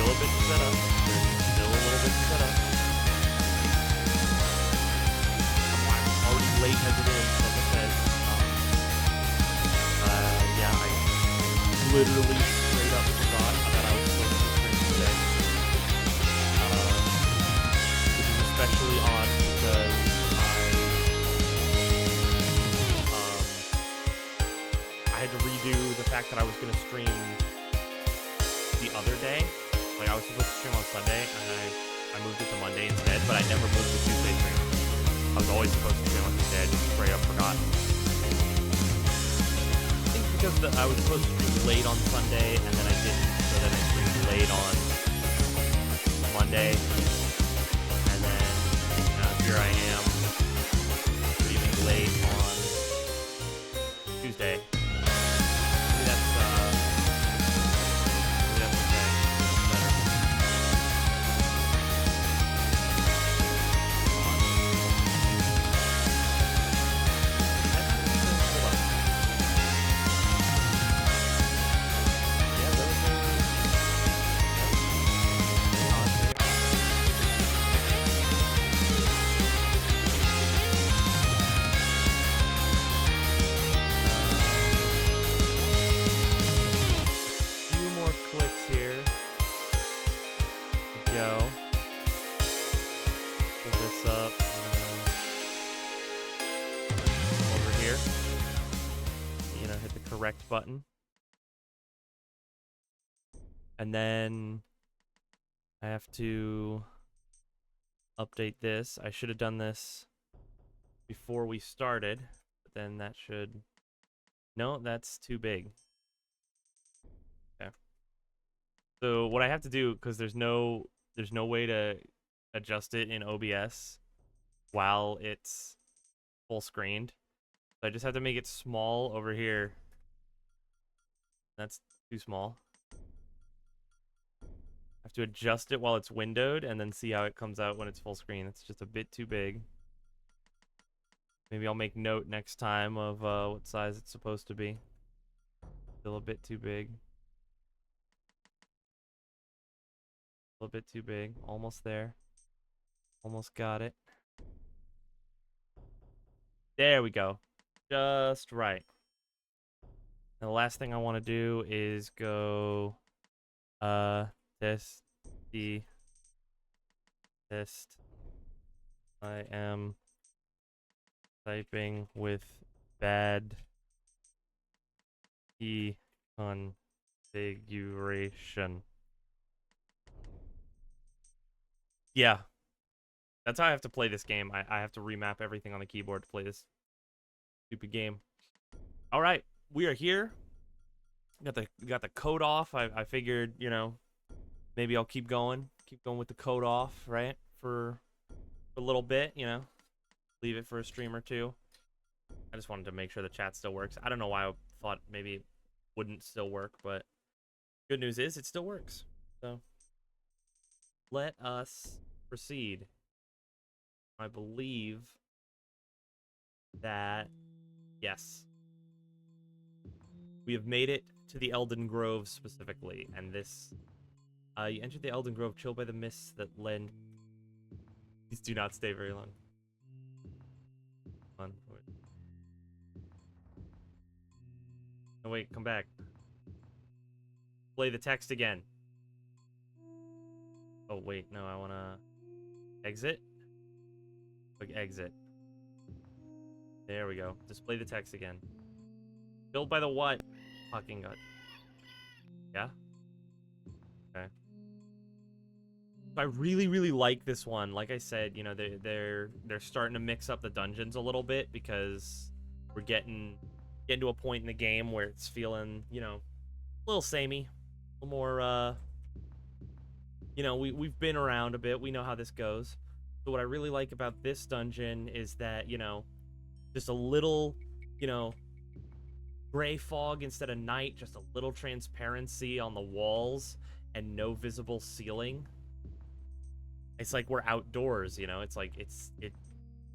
still a bit set up. There's still a little bit set up. I'm already late as it is, like I said. Yeah, I literally straight up forgot that I was supposed to stream today. Which is especially odd because I had to redo the fact that I was going to stream the other day. Like, I was supposed to stream on Sunday, and I moved it to Monday instead, but I never moved the Tuesday stream. I was always supposed to stream on Tuesday. I just straight up forgot. I think because I was supposed to stream late on Sunday, and then I didn't, so then I streamed late on Monday, and then here I am streaming late on Tuesday. Maybe that's okay. Better. Hold on. Yeah, those are... few more clicks here. Go. Pull this up. Over here. Hit the correct button. And then I have to update this. I should have done this before we started, but then that should... No, that's too big. Okay. So what I have to do, because there's no way to adjust it in OBS while it's full screened. So I just have to make it small over here. That's too small. I have to adjust it while it's windowed and then see how it comes out when it's full screen. It's just a bit too big. Maybe I'll make note next time of what size it's supposed to be. Still a bit too big. A little bit too big. Almost there. Almost got it. There we go. Just right. And the last thing I want to do is go test. I am typing with bad key configuration. Yeah. That's how I have to play this game. I have to remap everything on the keyboard to play this stupid game. All right, we are here. Got the code off. I figured, maybe I'll keep going with the code off, right? For a little bit, leave it for a stream or two. I just wanted to make sure the chat still works. I don't know why I thought maybe it wouldn't still work, but good news is it still works. So let us proceed. I believe that, yes, we have made it to the Elden Grove specifically, and this, you entered the Elden Grove chilled by the mists that lend. These do not stay very long. Come on. No, wait, come back. Play the text again. Oh, wait, no, I wanna exit. Click exit. There we go. Display the text again. Filled by the what? Fucking god. Yeah? Okay. I really, really like this one. Like I said, they're starting to mix up the dungeons a little bit because we're getting to a point in the game where it's feeling, a little samey. A little more, we've been around a bit. We know how this goes. So what I really like about this dungeon is that, just a little, gray fog instead of night, just a little transparency on the walls and no visible ceiling. It's like we're outdoors, it's like it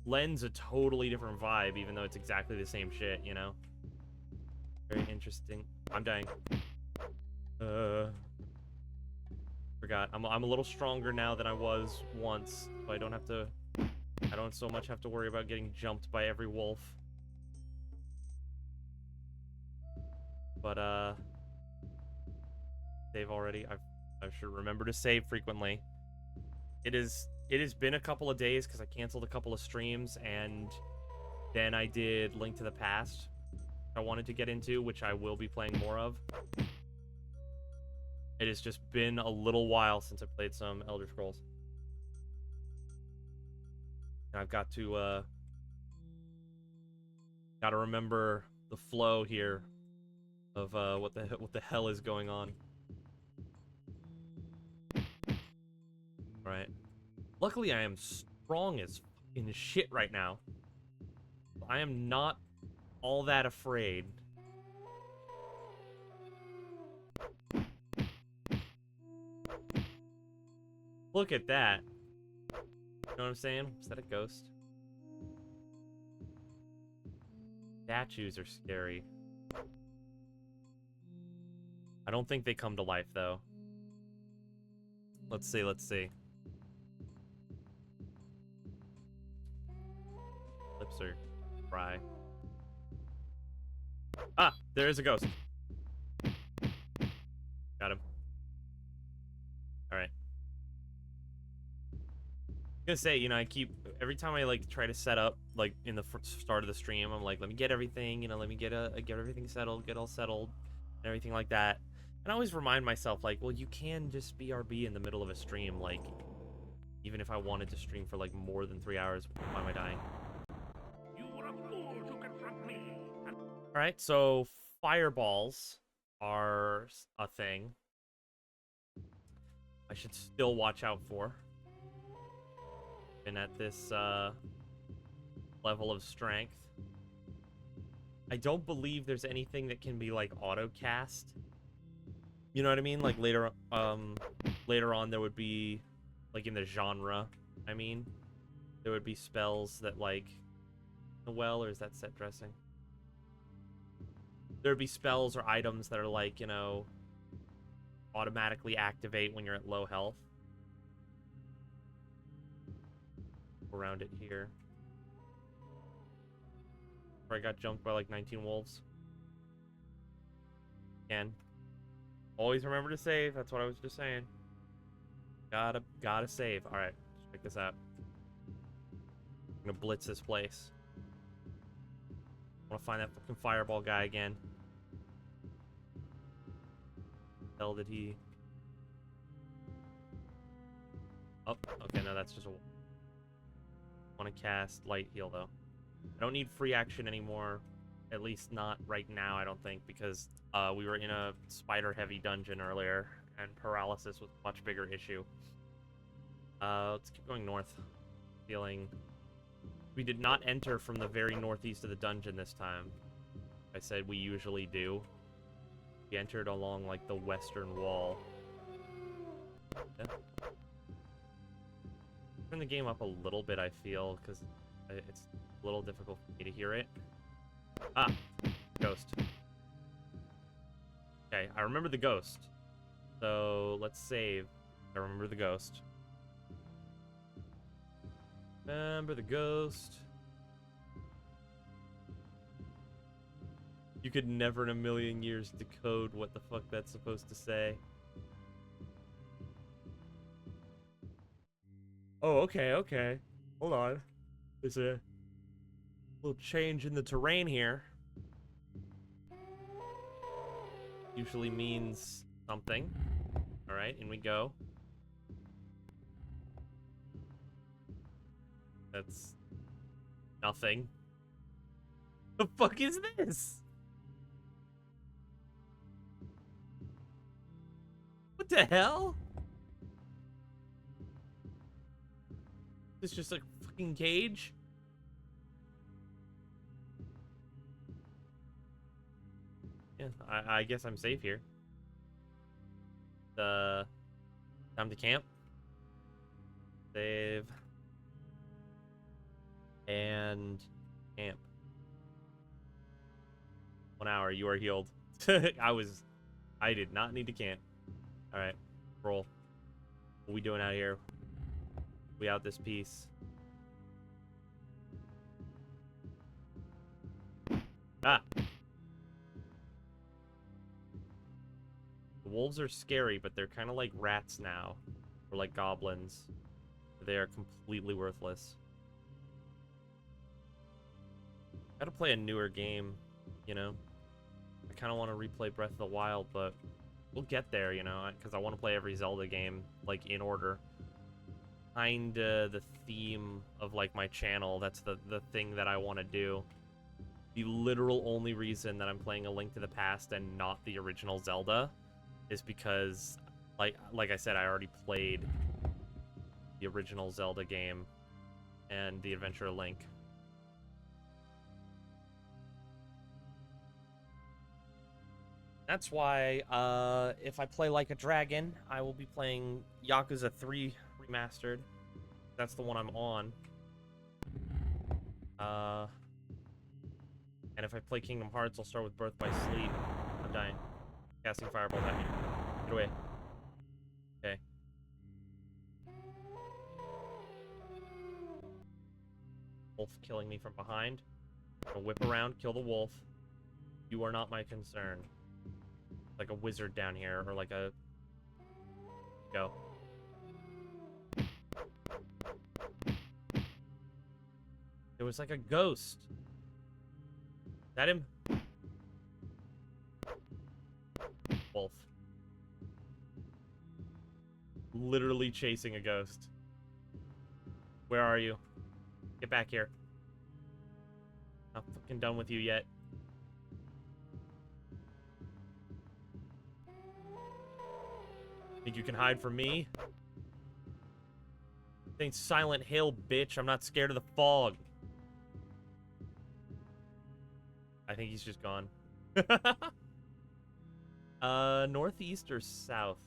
lends a totally different vibe, even though it's exactly the same shit, Very interesting. I'm dying. Forgot forgot. I'm a little stronger now than I was once, so I don't so much have to worry about getting jumped by every wolf. But save already. I should remember to save frequently. It has been a couple of days because I canceled a couple of streams, and then I did Link to the Past I wanted to get into, which I will be playing more of. It has just been a little while since I played some Elder Scrolls. And I've got to remember the flow here of what the hell is going on. All right. Luckily, I am strong as fucking shit right now. I am not all that afraid. Look at that. You know what I'm saying? Is that a ghost? Statues are scary. I don't think they come to life, though. Let's see, let's see. Lips are dry. Ah! There is a ghost. Got him. Alright. I'm gonna say, you know, every time I like try to set up, like in the start of the stream, I'm like, let me get everything, you know, let me get everything settled, get all settled, and everything like that. And I always remind myself, like, well, you can just BRB in the middle of a stream, like, even if I wanted to stream for like more than 3 hours, why am I dying? You were a fool to confront me. All right, so fireballs are a thing I should still watch out for. And at this level of strength, I don't believe there's anything that can be like auto cast. You know what I mean? Like later on there would be, like in the genre, I mean, there would be spells that like, well, or is that set dressing? There'd be spells or items that are like, you know, automatically activate when you're at low health. Around it here. Where I got jumped by like 19 wolves. Again. Always remember to save. That's what I was just saying. Gotta save. Alright, check this out. I'm gonna blitz this place. I wanna find that fucking fireball guy again. Hell did he... Oh, okay, no, that's just a... I want to cast light heal though. I don't need free action anymore, at least not right now, I don't think, because we were in a spider heavy dungeon earlier and paralysis was a much bigger issue. Let's keep going north. Feeling we did not enter from the very northeast of the dungeon this time. I said we usually do. We entered along like the western wall. Yeah. Turn the game up a little bit, I feel, because it's a little difficult for me to hear it. Ah, ghost. Okay, I remember the ghost. So let's save. I remember the ghost. Remember the ghost. You could never in a million years decode what the fuck that's supposed to say. Oh, okay. Hold on. There's a little change in the terrain here. Usually means something. Alright, in we go. That's nothing. The fuck is this? What the hell? Is this just like a fucking cage? Yeah, I guess I'm safe here. Time to camp. Save. And camp. 1 hour, you are healed. I did not need to camp. Alright, roll. What we doing out here? We out this piece. Ah! The wolves are scary, but they're kind of like rats now. Or like goblins. They are completely worthless. Gotta play a newer game, you know? I kind of want to replay Breath of the Wild, but we'll get there, you know? Because I want to play every Zelda game, like, in order. Kinda the theme of, like, my channel. That's the thing that I want to do. The literal only reason that I'm playing A Link to the Past and not the original Zelda is because, like I said, I already played the original Zelda game and The Adventure of Link. That's why, if I play Like a Dragon, I will be playing Yakuza 3 Remastered. That's the one I'm on. And if I play Kingdom Hearts, I'll start with Birth by Sleep. I'm dying. Casting Fireball at me. Get away. Okay. Wolf killing me from behind. I'm gonna whip around, kill the wolf. You are not my concern. Like a wizard down here, or like a... Go. It was like a ghost. Is that him? Wolf. Literally chasing a ghost. Where are you? Get back here. Not fucking done with you yet. Think you can hide from me? Think Silent Hill, bitch. I'm not scared of the fog. I think he's just gone. Northeast or south?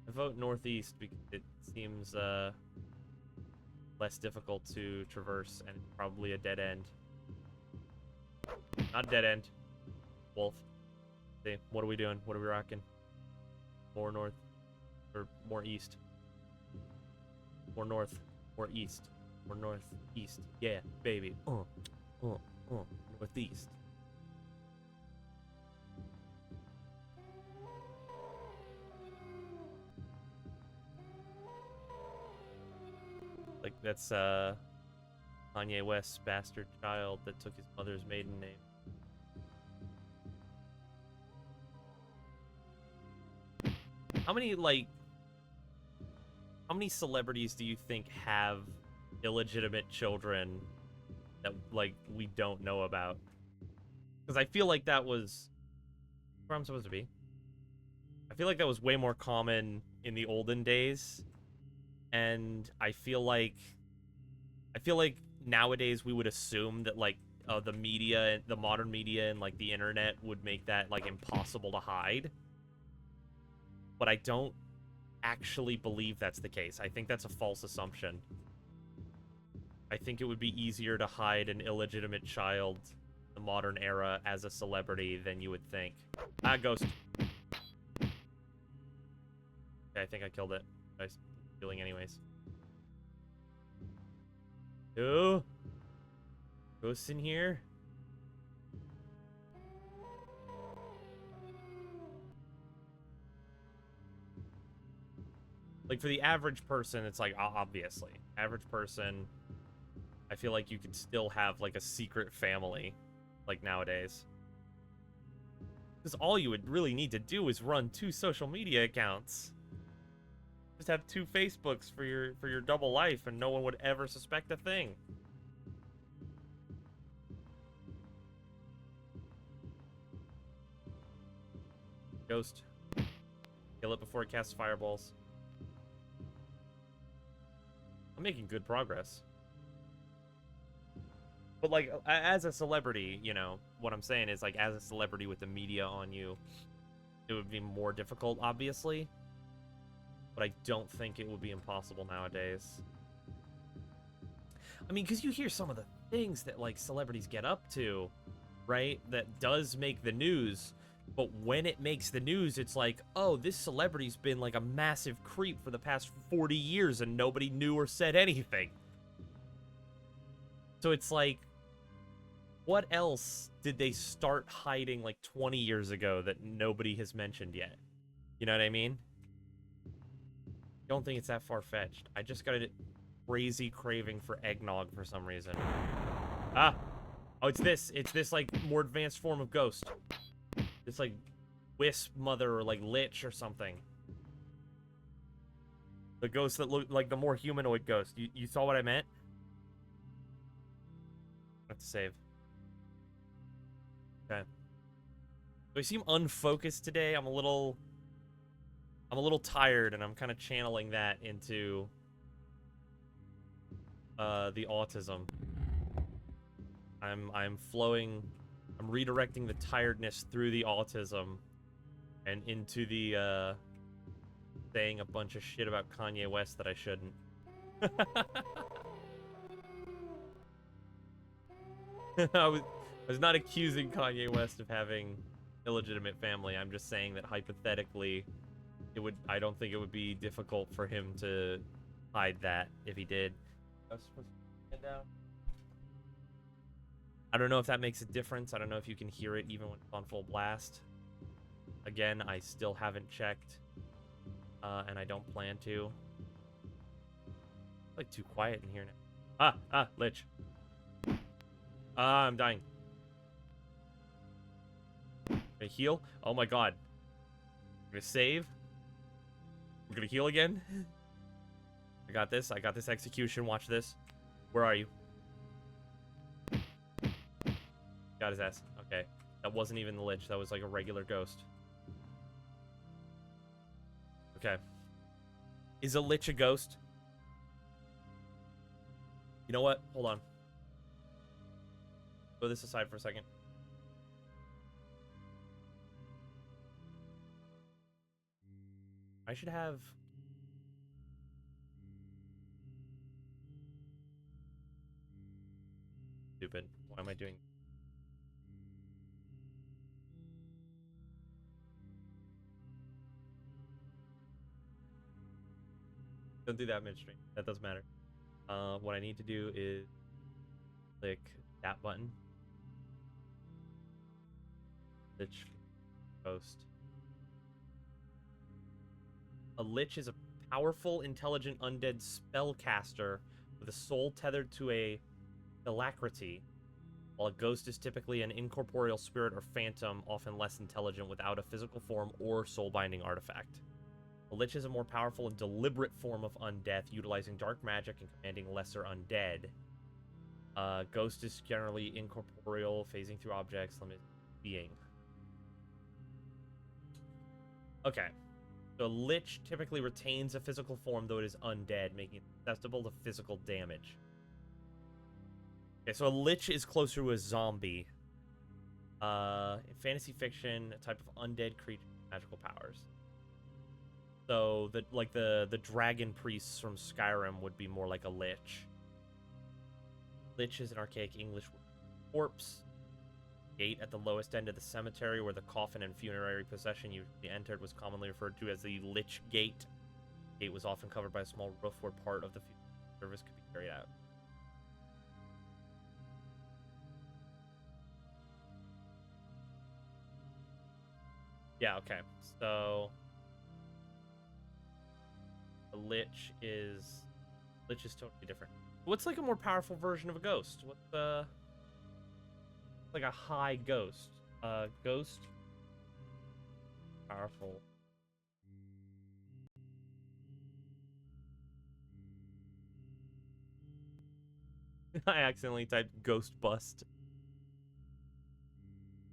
I vote northeast because it seems less difficult to traverse and probably a dead end. Not a dead end. Wolf. See, what are we doing? What are we rocking? More north or more east? More north, more east, more northeast. Yeah, baby. Northeast. Like that's Kanye West's bastard child that took his mother's maiden name. How many celebrities do you think have illegitimate children that, like, we don't know about? Because I feel like that was where I'm supposed to be. I feel like that was way more common in the olden days. And I feel like nowadays we would assume that, like, the media, the modern media and, like, the internet would make that, like, impossible to hide. But I don't actually believe that's the case. I think that's a false assumption. I think it would be easier to hide an illegitimate child in the modern era as a celebrity than you would think. Ah, ghost. Okay, I think I killed it. I was healing anyways. Ooh. Ghosts in here? Like, for the average person, it's like, obviously. Average person, I feel like you could still have, like, a secret family, like, nowadays. Because all you would really need to do is run 2 social media accounts. Just have 2 Facebooks for your double life, and no one would ever suspect a thing. Ghost. Kill it before it casts fireballs. I'm making good progress. But, like, as a celebrity, you know, what I'm saying is, like, as a celebrity with the media on you, it would be more difficult, obviously. But I don't think it would be impossible nowadays. I mean, because you hear some of the things that, like, celebrities get up to, right? That does make the news. But when it makes the news, it's like, oh, this celebrity's been like a massive creep for the past 40 years and nobody knew or said anything. So it's like, what else did they start hiding like 20 years ago that nobody has mentioned yet? You know what I mean? Don't think it's that far-fetched. I just got a crazy craving for eggnog for some reason. Ah! Oh, it's this. It's this, like, more advanced form of ghost. It's like Wisp Mother or like Lich or something. The ghost that looked like the more humanoid ghost. You saw what I meant? I have to save. Okay. So I seem unfocused today. I'm a little tired, and I'm kind of channeling that into the autism. I'm flowing. I'm redirecting the tiredness through the autism and into the saying a bunch of shit about Kanye West that I shouldn't. I was not accusing Kanye West of having illegitimate family. I'm just saying that hypothetically, I don't think it would be difficult for him to hide that if he did. I was supposed to get down. I don't know if that makes a difference. I don't know if you can hear it even when it's on full blast. Again, I still haven't checked, and I don't plan to. It's like too quiet in here now. Lich. I'm dying. Gonna heal? Oh my god. We're gonna save. We're gonna heal again. I got this. I got this execution. Watch this. Where are you? Got his ass. Okay. That wasn't even the Lich. That was like a regular ghost. Okay. Is a Lich a ghost? You know what? Hold on. Put this aside for a second. I should have... Stupid. Why am I doing... Don't do that midstream. That doesn't matter. What I need to do is click that button. Lich ghost. A Lich is a powerful, intelligent, undead spellcaster with a soul tethered to a alacrity, while a ghost is typically an incorporeal spirit or phantom, often less intelligent, without a physical form or soul-binding artifact. A Lich is a more powerful and deliberate form of undeath, utilizing dark magic and commanding lesser undead. Ghost is generally incorporeal, phasing through objects, limited being. Okay. So Lich typically retains a physical form, though it is undead, making it susceptible to physical damage. Okay, so a Lich is closer to a zombie. In fantasy fiction, a type of undead creature with magical powers. So the dragon priests from Skyrim would be more like a Lich. Lich is an archaic English word for corpse. Gate at the lowest end of the cemetery where the coffin and funerary procession usually entered was commonly referred to as the Lich Gate. The gate was often covered by a small roof where part of the funeral service could be carried out. Yeah, okay. So the Lich is totally different. What's like a more powerful version of a ghost? What's like a high ghost? Ghost powerful. I accidentally typed ghost bust.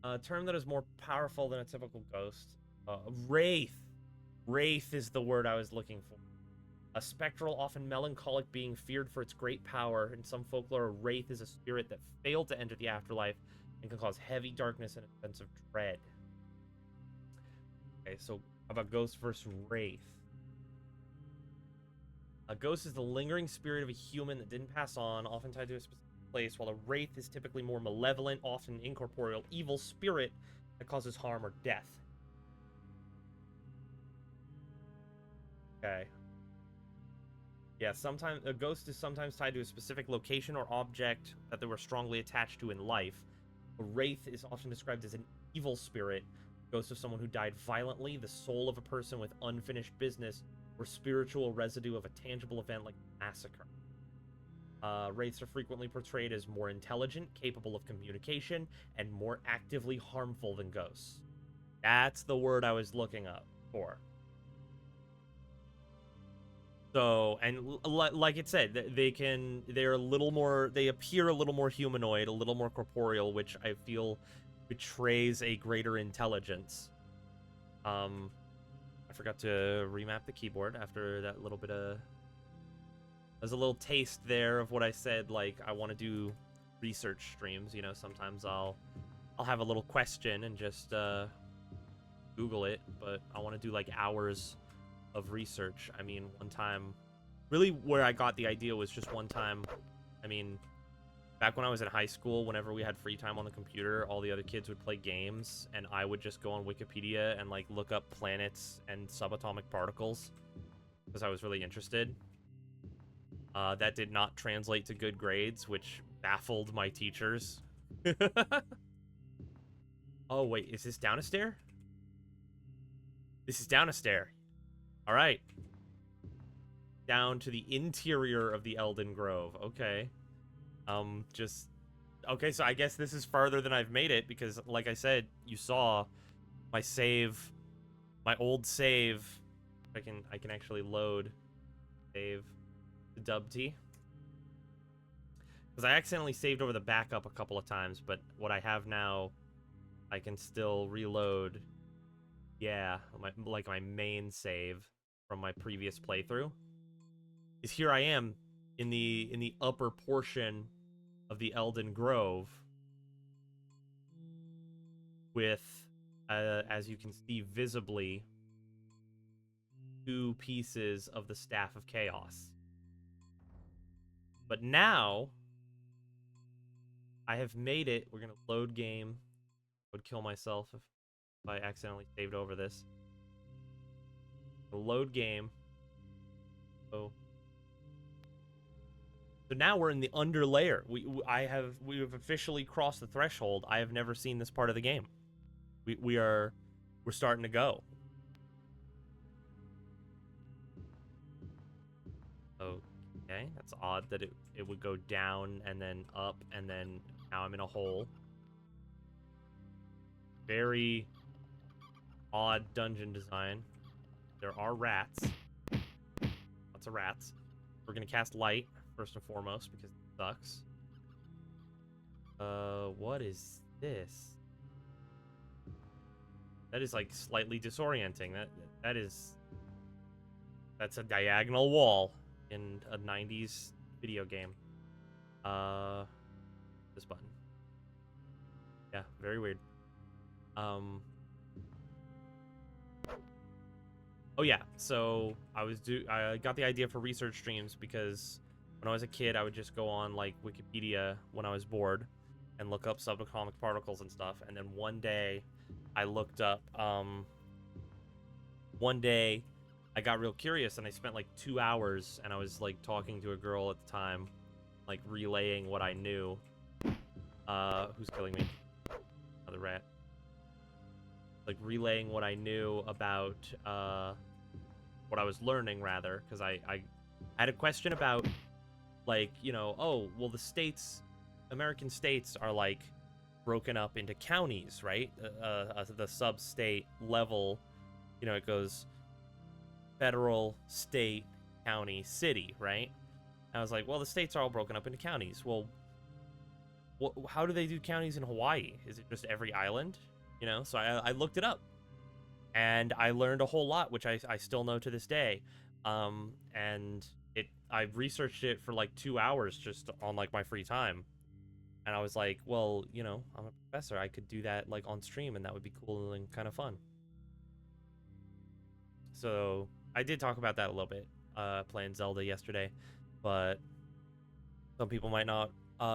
A term that is more powerful than a typical ghost. Wraith. Wraith is the word I was looking for. A spectral, often melancholic being feared for its great power. In some folklore, a wraith is a spirit that failed to enter the afterlife and can cause heavy darkness and a sense of dread. Okay, so how about ghost versus wraith? A ghost is the lingering spirit of a human that didn't pass on, often tied to a specific place, while a wraith is typically more malevolent, often incorporeal, evil spirit that causes harm or death. Okay. Yeah, sometimes a ghost is sometimes tied to a specific location or object that they were strongly attached to in life. A wraith is often described as an evil spirit, ghost of someone who died violently, the soul of a person with unfinished business, or spiritual residue of a tangible event like massacre. Wraiths are frequently portrayed as more intelligent, capable of communication, and more actively harmful than ghosts. That's the word I was looking up for. So, and like it said, they're a little more, they appear a little more humanoid, a little more corporeal, which I feel betrays a greater intelligence. I forgot to remap the keyboard after that little bit of, there's a little taste there of what I said, like, I want to do research streams, you know, sometimes I'll have a little question and just, Google it, but I want to do, like, hours of research. I mean, one time, really where I got the idea was just one time, I mean, back when I was in high school, whenever we had free time on the computer, all the other kids would play games, and I would just go on Wikipedia and, like, look up planets and subatomic particles, because I was really interested. That did not translate to good grades, which baffled my teachers. Oh, wait, is this down a stair? This is down a stair. All right. Down to the interior of the Elden Grove. Okay. Just... Okay, so I guess this is farther than I've made it, because, like I said, you saw my save... My old save... I can actually load... Save... The dub T. Because I accidentally saved over the backup a couple of times, but what I have now, I can still reload. Yeah, my main save from my previous playthrough. Is here I am in the upper portion of the Elden Grove with, as you can see visibly, 2 pieces of the Staff of Chaos. But now, I have made it. We're gonna load game. Would kill myself if I accidentally saved over this. Load game. Oh. So now we're in the under layer. We have officially crossed the threshold. I have never seen this part of the game. We're starting to go. Okay, that's odd that it would go down and then up and then now I'm in a hole. Very odd dungeon design. There are rats. Lots of rats. We're gonna cast light first and foremost because it sucks. What is this? That is like slightly disorienting. That's a diagonal wall in a 90s video game. This button. Yeah, very weird. Oh yeah, so I got the idea for research streams because when I was a kid, I would just go on like Wikipedia when I was bored and look up subatomic particles and stuff. And then one day, I looked up. One day, I got real curious and I spent like 2 hours and I was like talking to a girl at the time, like relaying what I knew. Who's killing me? Another rat. Like relaying what I knew about what I was learning, rather, because I had a question about, like, you know, oh, well, the states, American states are like broken up into counties, right? The sub-state level, you know, it goes federal, state, county, city, right? And I was like, well, the states are all broken up into counties. Well, how do they do counties in Hawaii? Is it just every island? You know, so I looked it up, and I learned a whole lot, which I still know to this day. And I researched it for like 2 hours just on like my free time, and I was like, well, you know, I'm a professor. I could do that like on stream, and that would be cool and kind of fun. So I did talk about that a little bit, playing Zelda yesterday, but some people might not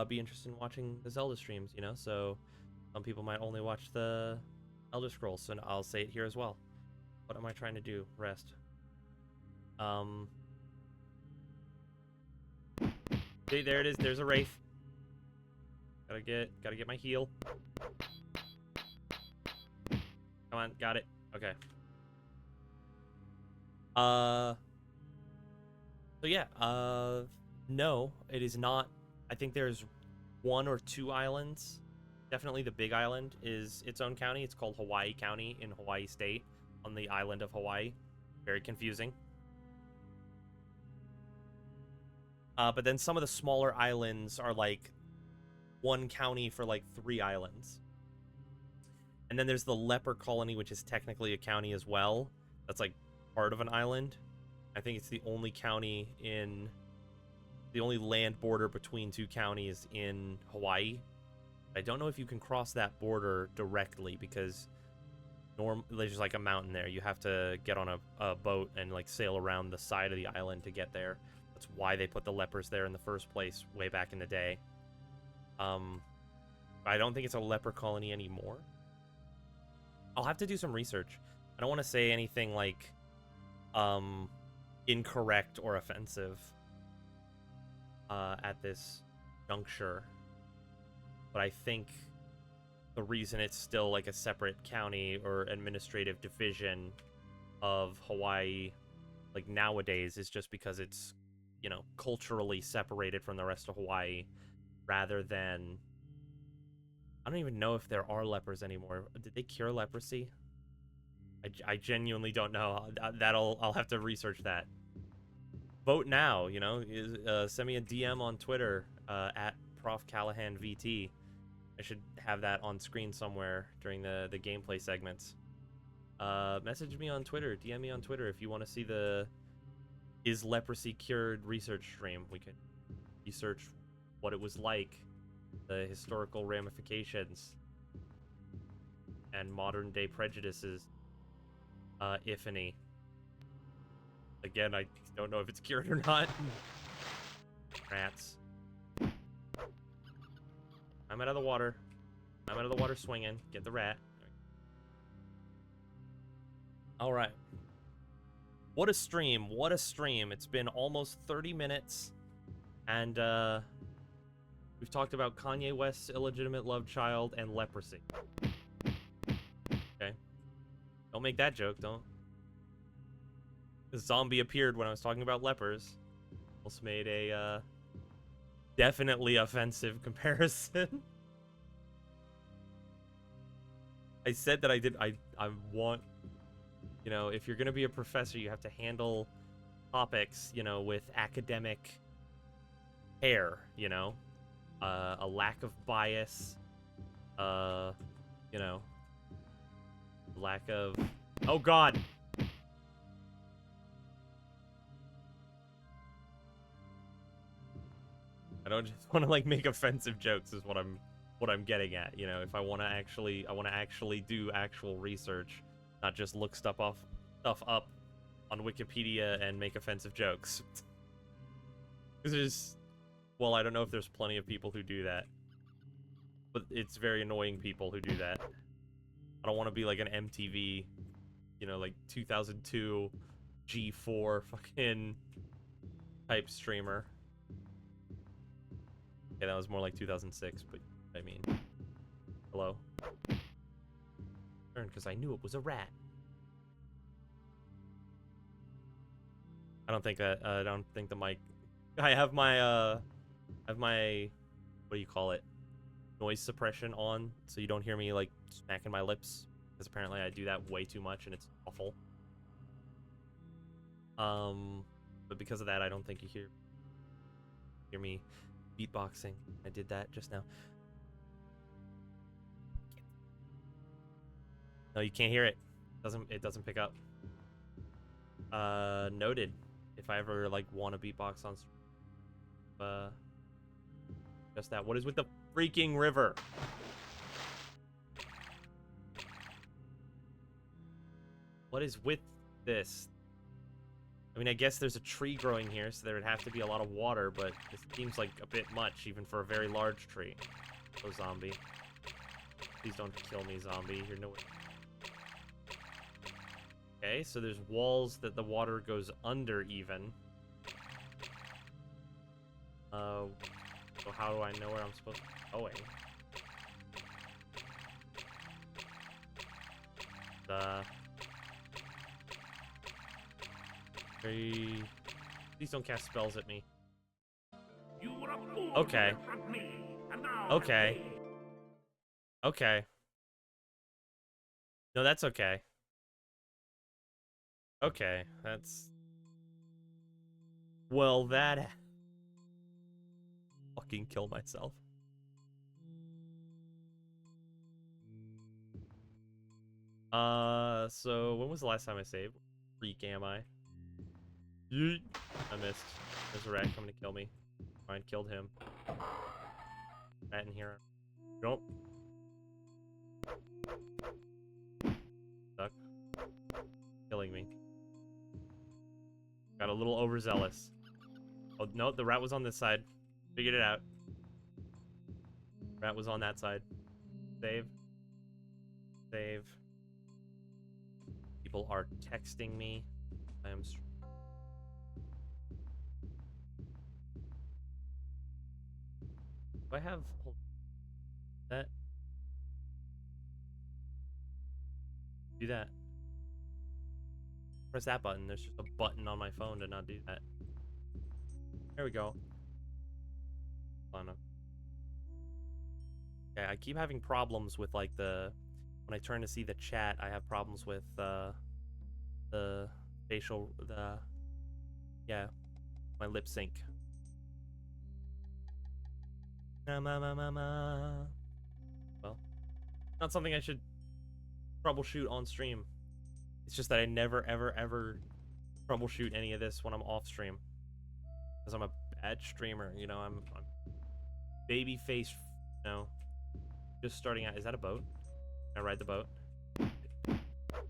be interested in watching the Zelda streams, you know, so some people might only watch the Elder Scrolls, so I'll say it here as well. What am I trying to do? Rest. See, there it is. There's a wraith. Gotta get my heal. Come on, got it. Okay. So yeah, no, it is not. I think there's 1 or 2 islands. Definitely the big island is its own county. It's called Hawaii County in Hawaii State on the island of Hawaii. Very confusing. But then some of the smaller islands are like 1 county for like 3 islands. And then there's the leper colony, which is technically a county as well. That's like part of an island. I think it's the only county in the only land border between 2 counties in Hawaii. I don't know if you can cross that border directly because there's like a mountain there. You have to get on a boat and like sail around the side of the island to get there. That's why they put the lepers there in the first place way back in the day. I don't think it's a leper colony anymore. I'll have to do some research. I don't want to say anything like incorrect or offensive at this juncture, but I think the reason it's still like a separate county or administrative division of Hawaii like nowadays is just because it's, you know, culturally separated from the rest of Hawaii rather than, I don't even know if there are lepers anymore. Did they cure leprosy? I genuinely don't know. I'll have to research that. Vote now, you know. Send me a DM on Twitter at Prof Callahan VT. I should have that on screen somewhere during the gameplay segments. Message me on Twitter, DM me on Twitter if you want to see the Is Leprosy Cured research stream. We can research what it was like, the historical ramifications, and modern day prejudices, if any. Again, I don't know if it's cured or not. Rats. I'm out of the water. I'm out of the water swinging. Get the rat. All right. What a stream. What a stream. It's been almost 30 minutes. And we've talked about Kanye West's illegitimate love child and leprosy. Okay. Don't make that joke, don't. The zombie appeared when I was talking about lepers. Almost made a definitely offensive comparison. I said that I want, you know, if you're going to be a professor, you have to handle topics, you know, with academic care, you know, a lack of bias, you know, lack of, oh God. I don't just want to like make offensive jokes is what I'm getting at, you know. If I want to actually do actual research, not just look stuff up on Wikipedia and make offensive jokes. Because well, I don't know if there's plenty of people who do that, but it's very annoying people who do that. I don't want to be like an MTV, you know, like 2002 G4 fucking type streamer. Okay, that was more like 2006, but I mean, hello. Because I knew it was a rat. I don't think the mic. I have my what do you call it? Noise suppression on, so you don't hear me like smacking my lips, because apparently I do that way too much and it's awful. But because of that, I don't think you hear me beatboxing. I did that just now. No, you can't hear it. It doesn't pick up. Noted. If I ever like want to beatbox on just that. What is with the freaking river? What is with this? I mean, I guess there's a tree growing here, so there would have to be a lot of water, but this seems like a bit much, even for a very large tree. Oh, zombie. Please don't kill me, zombie. You're nowhere. Okay, so there's walls that the water goes under even. So how do I know where I'm supposed to be going? Please don't cast spells at me. Okay. Okay. Okay. No, that's okay. Okay, that's... Well, that... Fucking kill myself. So when was the last time I saved? Freak am I? Yeet. I missed. There's a rat coming to kill me. Fine, killed him. Rat in here. Nope. Stuck. Killing me. Got a little overzealous. Oh, no, the rat was on this side. Figured it out. Rat was on that side. Save. Save. People are texting me. I am... Do I have... Hold that? Do that. Press that button. There's just a button on my phone to not do that. There we go. Hold on. Okay, I keep having problems with like the... When I turn to see the chat, I have problems with the facial... Yeah. My lip sync. Well, not something I should troubleshoot on stream. It's just that I never, ever, ever troubleshoot any of this when I'm off stream. Because I'm a bad streamer, you know, I'm baby face, you know, just starting out. Is that a boat? Can I ride the boat?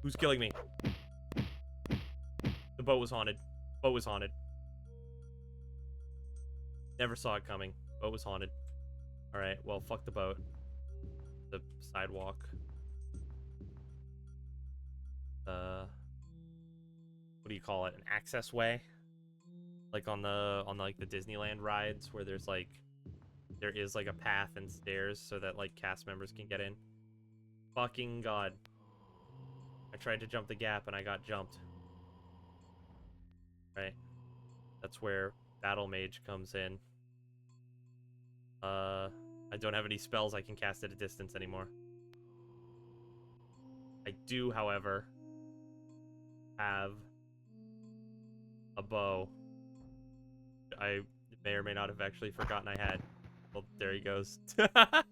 Who's killing me? The boat was haunted. Boat was haunted. Never saw it coming. Boat was haunted. Alright, well, fuck the boat. The sidewalk. What do you call it? An access way? Like on like the Disneyland rides where there's like there is like a path and stairs so that like cast members can get in. Fucking god. I tried to jump the gap and I got jumped. Right. That's where Battle Mage comes in. I don't have any spells I can cast at a distance anymore. I do, however, have a bow. I may or may not have actually forgotten I had. Well, there he goes. That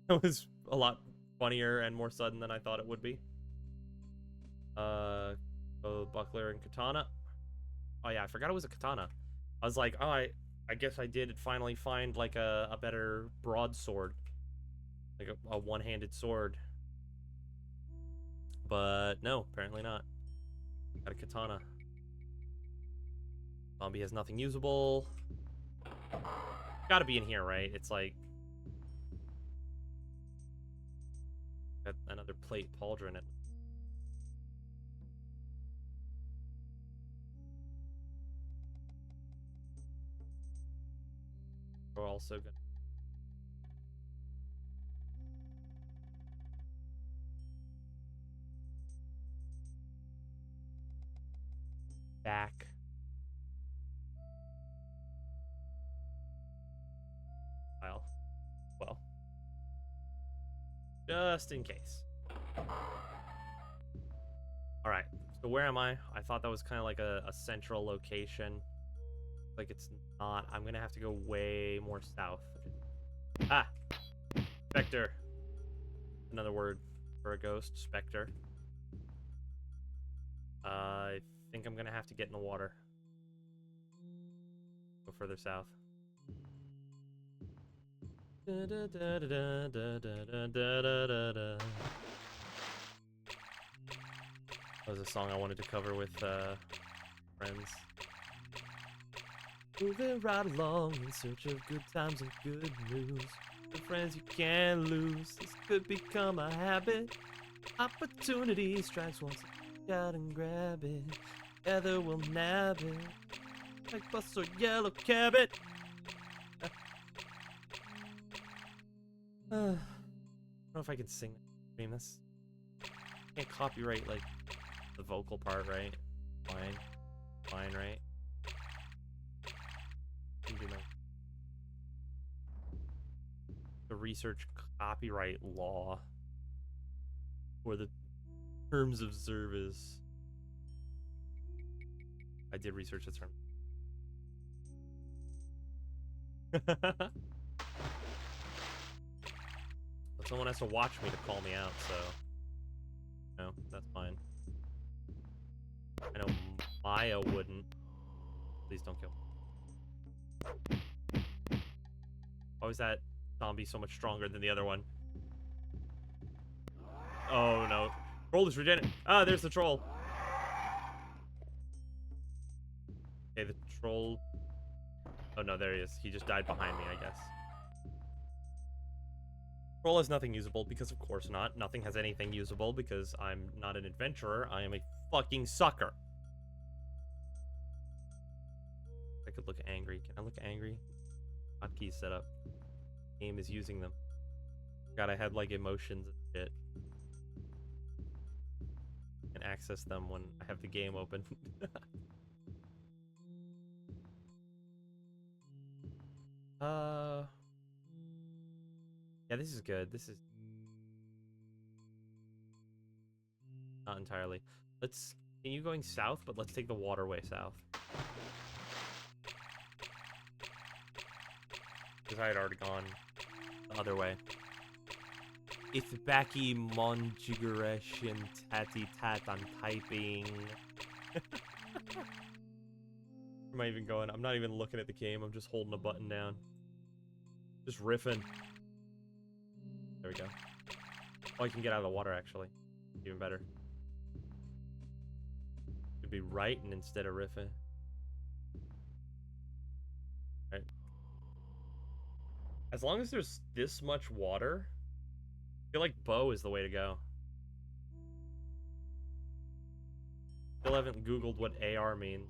was a lot funnier and more sudden than I thought it would be. Oh, buckler and katana. Oh yeah, I forgot it was a katana. I was like, oh, I guess I did finally find like a better broadsword, like a one-handed sword. But no, apparently not. Got a katana. Zombie has nothing usable. Gotta be in here, right? It's like got another plate pauldron. We're also gonna back. Well, just in case. All right. So where am I? I thought that was kind of like a central location. Like it's not. I'm gonna have to go way more south. Ah, specter. Another word for a ghost, specter. I think I'm gonna have to get in the water. Go further south. That was a song I wanted to cover with friends. Moving right along in search of good times and good news. The friends you can't lose. This could become a habit. Opportunity strikes once. out and grab it. Together we'll nab it. Like bus or yellow cabbage. I don't know if I can sing. I mean, this can't copyright like the vocal part, right? Fine, right? Can do the research copyright law or the terms of service. I did research the term. But someone has to watch me to call me out, so no, that's fine. I know Maya wouldn't. Please don't kill me. Why was that zombie so much stronger than the other one? Oh no. Troll is regenerated. Ah, there's the troll. Okay, the troll. Oh no, there he is. He just died behind me, I guess. Troll has nothing usable because of course not. Nothing has anything usable because I'm not an adventurer. I am a fucking sucker. I could look angry. Can I look angry? Hotkeys set up. Game is using them. God, I had like emotions and shit. And access them when I have the game open. Yeah, this is good. This is not entirely. Let's continue going south, but let's take the waterway south. Because I had already gone the other way. Ithbaki Monjigaresh and Tati Tat, I'm typing. Where am I even going? I'm not even looking at the game. I'm just holding a button down. Just riffing. There we go. Oh, I can get out of the water, actually. Even better. Could be writing instead of riffing. Right. As long as there's this much water, I feel like bow is the way to go. Still haven't Googled what AR means.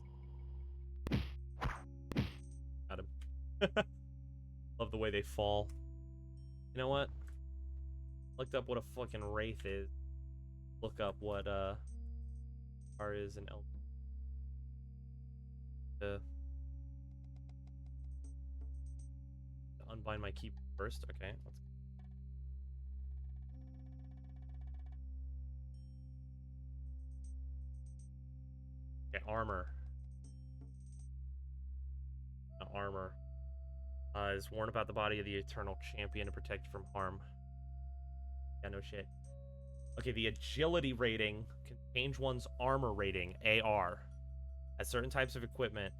Got him. Love the way they fall. You know what? Looked up what a fucking wraith is. Look up what R is in Elden. To unbind my key first. Okay, let's. Okay, armor. Armor is worn about the body of the eternal champion to protect from harm. Yeah, no shit. Okay, the agility rating can change one's armor rating, AR. At certain types of equipment.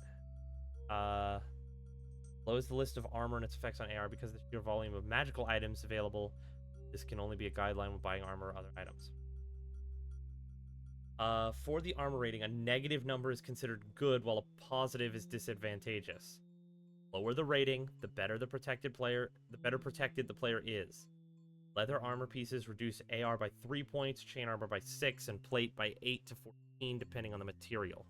Lowers the list of armor and its effects on AR because of the sheer volume of magical items available. This can only be a guideline when buying armor or other items. For the armor rating, a negative number is considered good, while a positive is disadvantageous. Lower the rating, the better the protected the player is. Leather armor pieces reduce AR by 3 points, chain armor by 6, and plate by 8 to 14, depending on the material.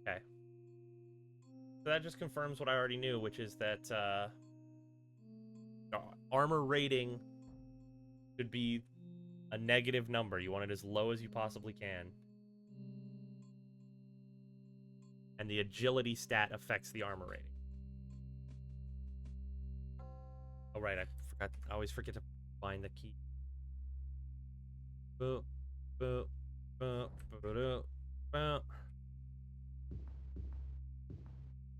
Okay. So that just confirms what I already knew, which is that armor rating should be a negative number. You want it as low as you possibly can. And the agility stat affects the armor rating. Oh, right, I forgot. I always forget to find the key.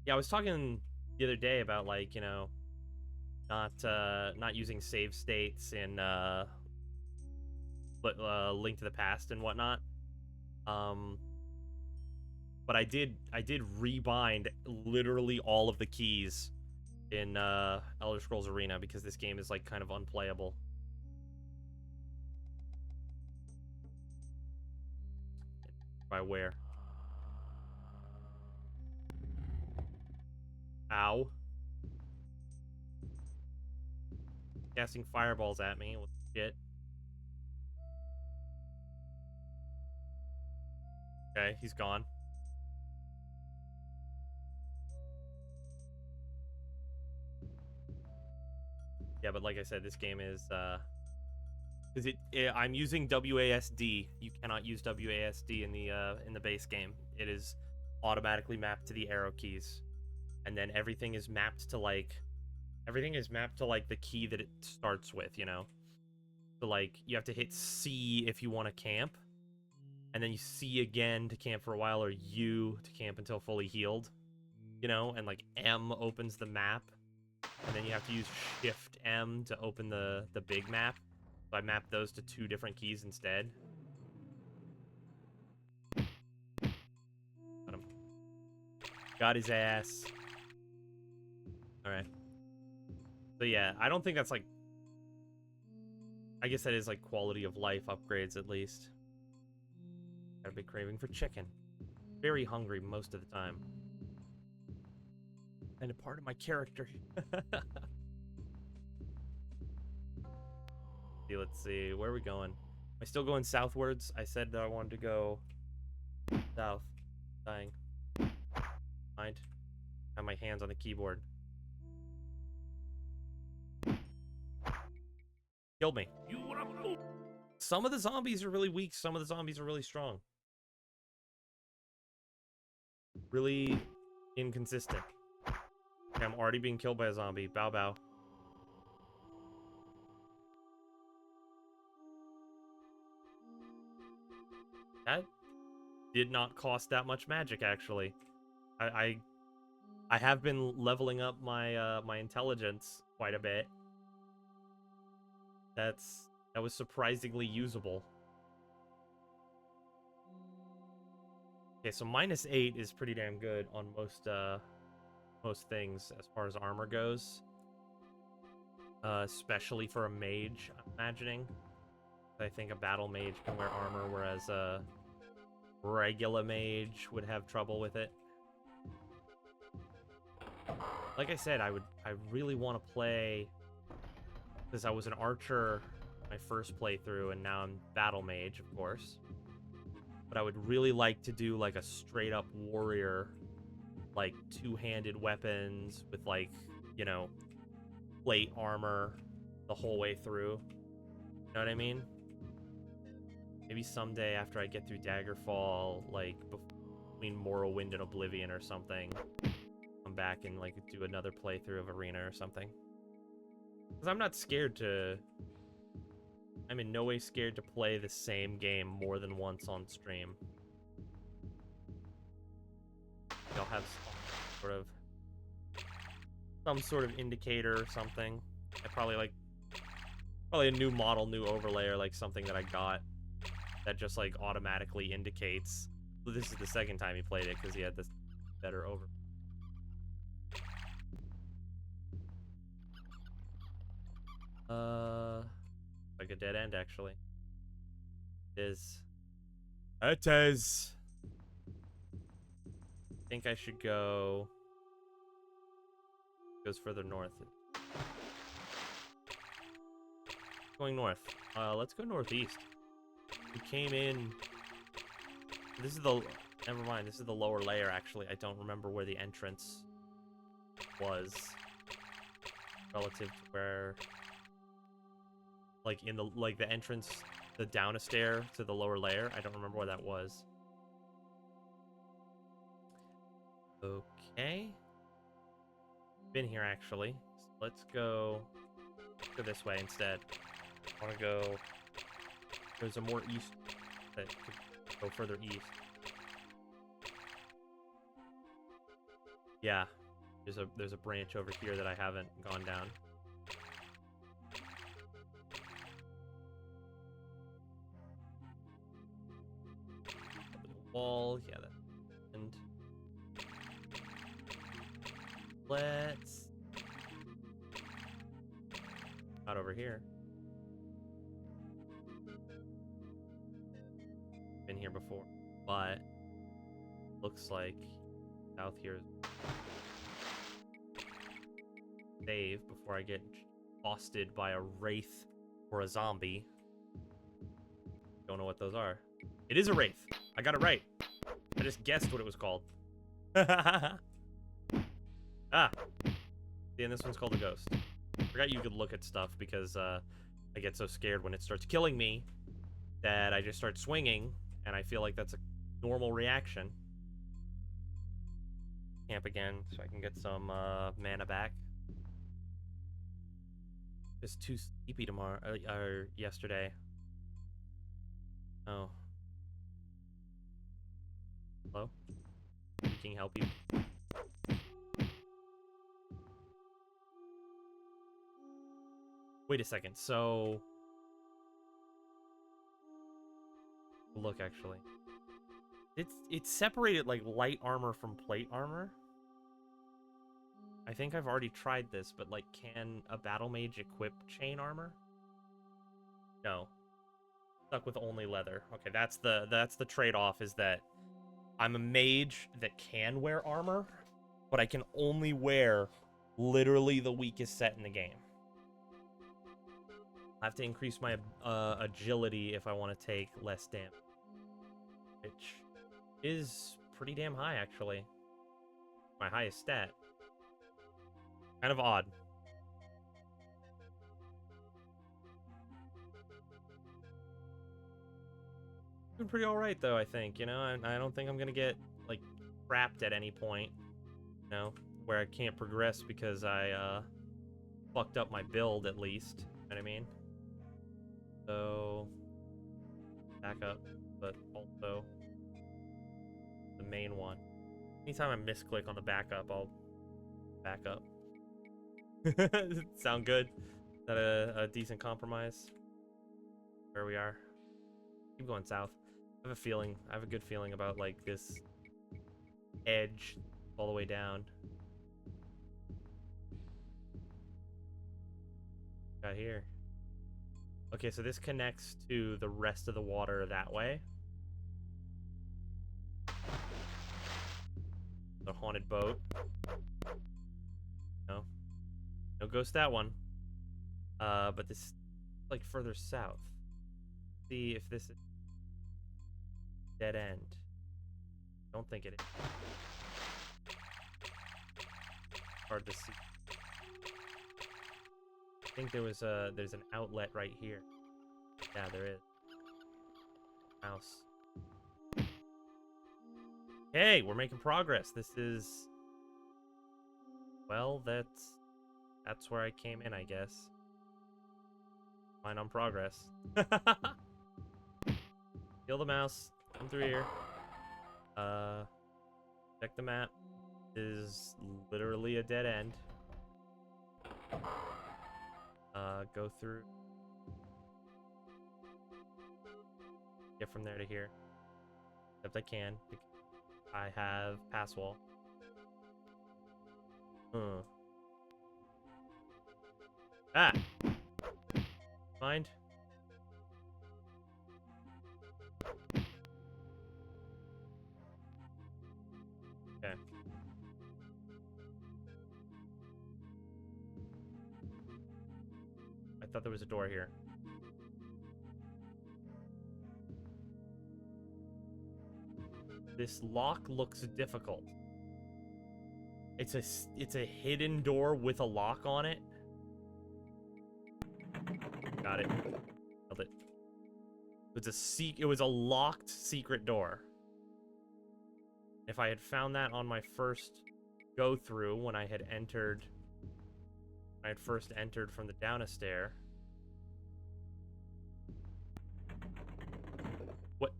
Yeah, I was talking the other day about, like, you know, not using save states in Link to the Past and whatnot. But I did rebind literally all of the keys in Elder Scrolls Arena because this game is like kind of unplayable. By where? Ow. casting fireballs at me. What the shit? Okay, he's gone. Yeah, but like I said, this game is because I'm using WASD. You cannot use WASD in the base game. It is automatically mapped to the arrow keys, and then everything is mapped to like the key that it starts with. You know, so like you have to hit C if you want to camp, and then you C again to camp for a while, or U to camp until fully healed. You know, and like M opens the map, and then you have to use Shift M to open the big map. So I mapped those to 2 different keys instead. Got him. Got his ass. Alright. So yeah, I don't think that's like... I guess that is like quality of life upgrades at least. Got a big craving for chicken. Very hungry most of the time. And a part of my character. Let's see. Where are we going? Am I still going southwards? I said that I wanted to go south. Dying. Mind. Have my hands on the keyboard. Killed me. Some of the zombies are really weak. Some of the zombies are really strong. Really inconsistent. Okay, I'm already being killed by a zombie. Bow bow. That did not cost that much magic, actually. I have been leveling up my my intelligence quite a bit. That was surprisingly usable. Okay, so -8 is pretty damn good on most things as far as armor goes. Especially for a mage, I'm imagining. I think a battle mage can wear armor, whereas a regular mage would have trouble with it. Like I said, I really want to play, because I was an archer my first playthrough, and now I'm battle mage, of course. But I would really like to do like a straight up warrior, like 2-handed weapons with like, you know, plate armor the whole way through. You know what I mean? Maybe someday after I get through Daggerfall, like between Morrowind and Oblivion or something, come back and like do another playthrough of Arena or something. Because I'm not scared to... I'm in no way scared to play the same game more than once on stream. I'll have some sort of indicator or something. I probably a new model, new overlay, or like something that I got that just like automatically indicates. Well, this is the second time he played it because he had this better over. Like a dead end actually. It is. It is. I think I should go. Goes further north. Going north. Let's go northeast. We came in. This is the. Never mind. This is the lower layer. Actually, I don't remember where the entrance was relative to where. Like in the entrance, the down a stair to the lower layer. I don't remember where that was. Okay. Been here actually. So let's go this way instead. I want to go. There's a more east that could go further east. Yeah, there's a branch over here that I haven't gone down. Wall, yeah, that. And let's not over here. Been here before, but looks like south here. Save before I get accosted by a wraith or a zombie. Don't know what those are. It is a wraith. I got it right. I just guessed what it was called. Ah. See, and this one's called a ghost. I forgot you could look at stuff because I get so scared when it starts killing me that I just start swinging, and I feel like that's a normal reaction. Camp again so I can get some mana back. Just too sleepy tomorrow, or yesterday. Oh. Hello? Can I help you? Wait a second, so... Look, actually. It's separated, like, light armor from plate armor. I think I've already tried this, but, like, can a battle mage equip chain armor? No. Stuck with only leather. Okay, that's the trade-off, is that I'm a mage that can wear armor, but I can only wear literally the weakest set in the game. I have to increase my agility if I want to take less damage, which is pretty damn high, actually. My highest stat. Kind of odd. Doing pretty alright, though, I think. You know, I don't think I'm going to get, like, trapped at any point, you know, where I can't progress because I fucked up my build, at least. You know what I mean? So, back up, but also the main one. Anytime I misclick on the backup, I'll back up. Sound good? Is that a decent compromise? Where we are? Keep going south. I have a good feeling about, like, this edge all the way down. Got here. Okay, so this connects to the rest of the water that way. The haunted boat. No. No ghost that one. But this is, like, further south. See if this is dead end. Don't think it is. Hard to see. I think there's an outlet right here. Yeah, there is. Mouse. Hey, we're making progress. This is... Well, that's where I came in, I guess. Fine on progress. Kill the mouse. Come through here. Check the map. Is literally a dead end. Go through. Get from there to here. Except I can. Because I have pass wall. Ah! Mind? Okay. I thought there was a door here. This lock looks difficult. It's a hidden door with a lock on it. Got it. Nailed it. It was a locked secret door. If I had found that on my first go through when I had first entered from the down a stair. What?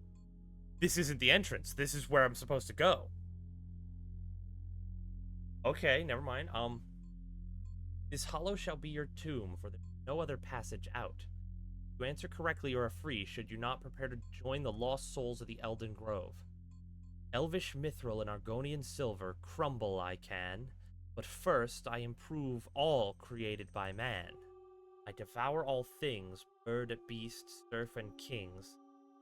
This isn't the entrance. This is where I'm supposed to go. Okay, never mind. This hollow shall be your tomb, for there's no other passage out. To answer correctly, you are free, should you not prepare to join the lost souls of the Elden Grove. Elvish mithril and Argonian silver crumble I can, but first I improve all created by man. I devour all things, bird, beast, serf, and kings.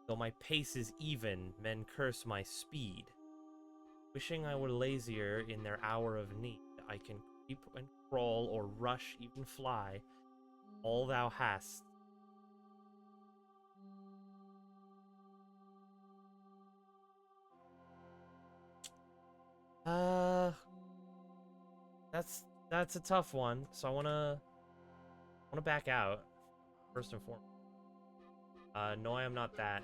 Though my pace is even, men curse my speed. Wishing I were lazier in their hour of need, I can creep and crawl or rush, even fly, All thou hast. That's a tough one. So I wanna back out first and foremost. No, I am not that.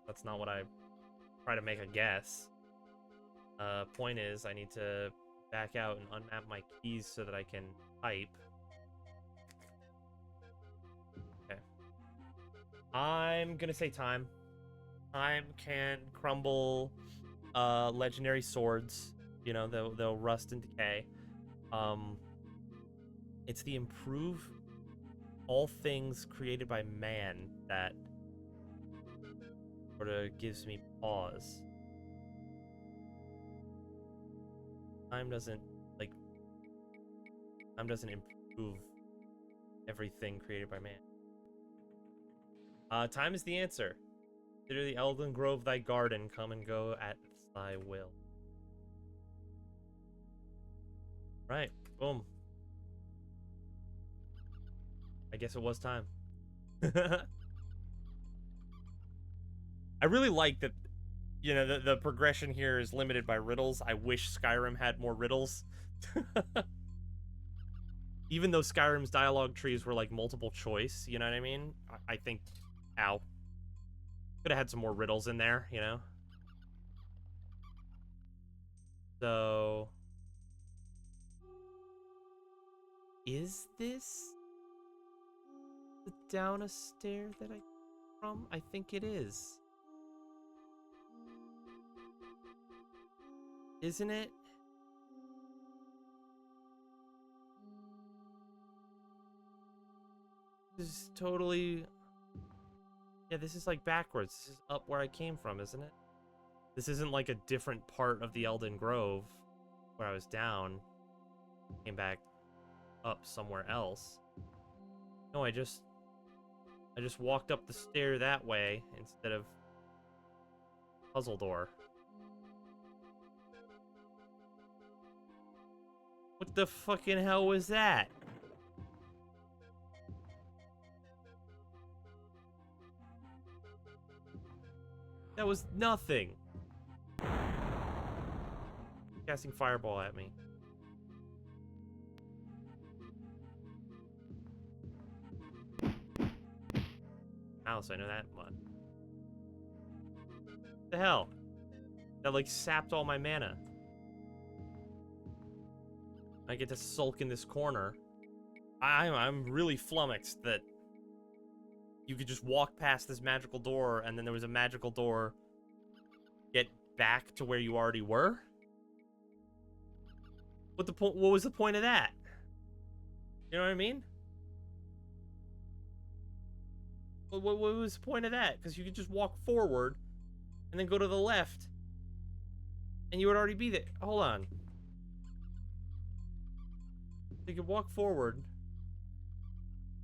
That's not what I try to make a guess. Point is, I need to back out and unmap my keys so that I can type. Okay. I'm gonna say time. Time can crumble legendary swords. You know, they'll rust and decay. It's the improve all things created by man that sort of gives me pause. Time doesn't improve everything created by man. Time is the answer. Consider the Elden Grove thy garden, come and go at thy will. Right, boom. I guess it was time. I really like that, you know, the progression here is limited by riddles. I wish Skyrim had more riddles. Even though Skyrim's dialogue trees were like multiple choice, you know what I mean? I think, ow. Could have had some more riddles in there, you know? So... is this the down a stair that I came from? I think it is. Isn't it? This is totally... yeah, this is like backwards. This is up where I came from, isn't it? This isn't like a different part of the Elden Grove where I was down. Came back up somewhere else. No, I just walked up the stair that way instead of puzzle door. What the fucking hell was that? That was nothing. Casting fireball at me. Mouse, I know that much. What the hell? That like sapped all my mana. I get to sulk in this corner. I'm really flummoxed that you could just walk past this magical door and then there was a magical door. Get back to where you already were? What was the point of that? You know what I mean? What was the point of that? Because you could just walk forward and then go to the left and you would already be there. Hold on. You could walk forward,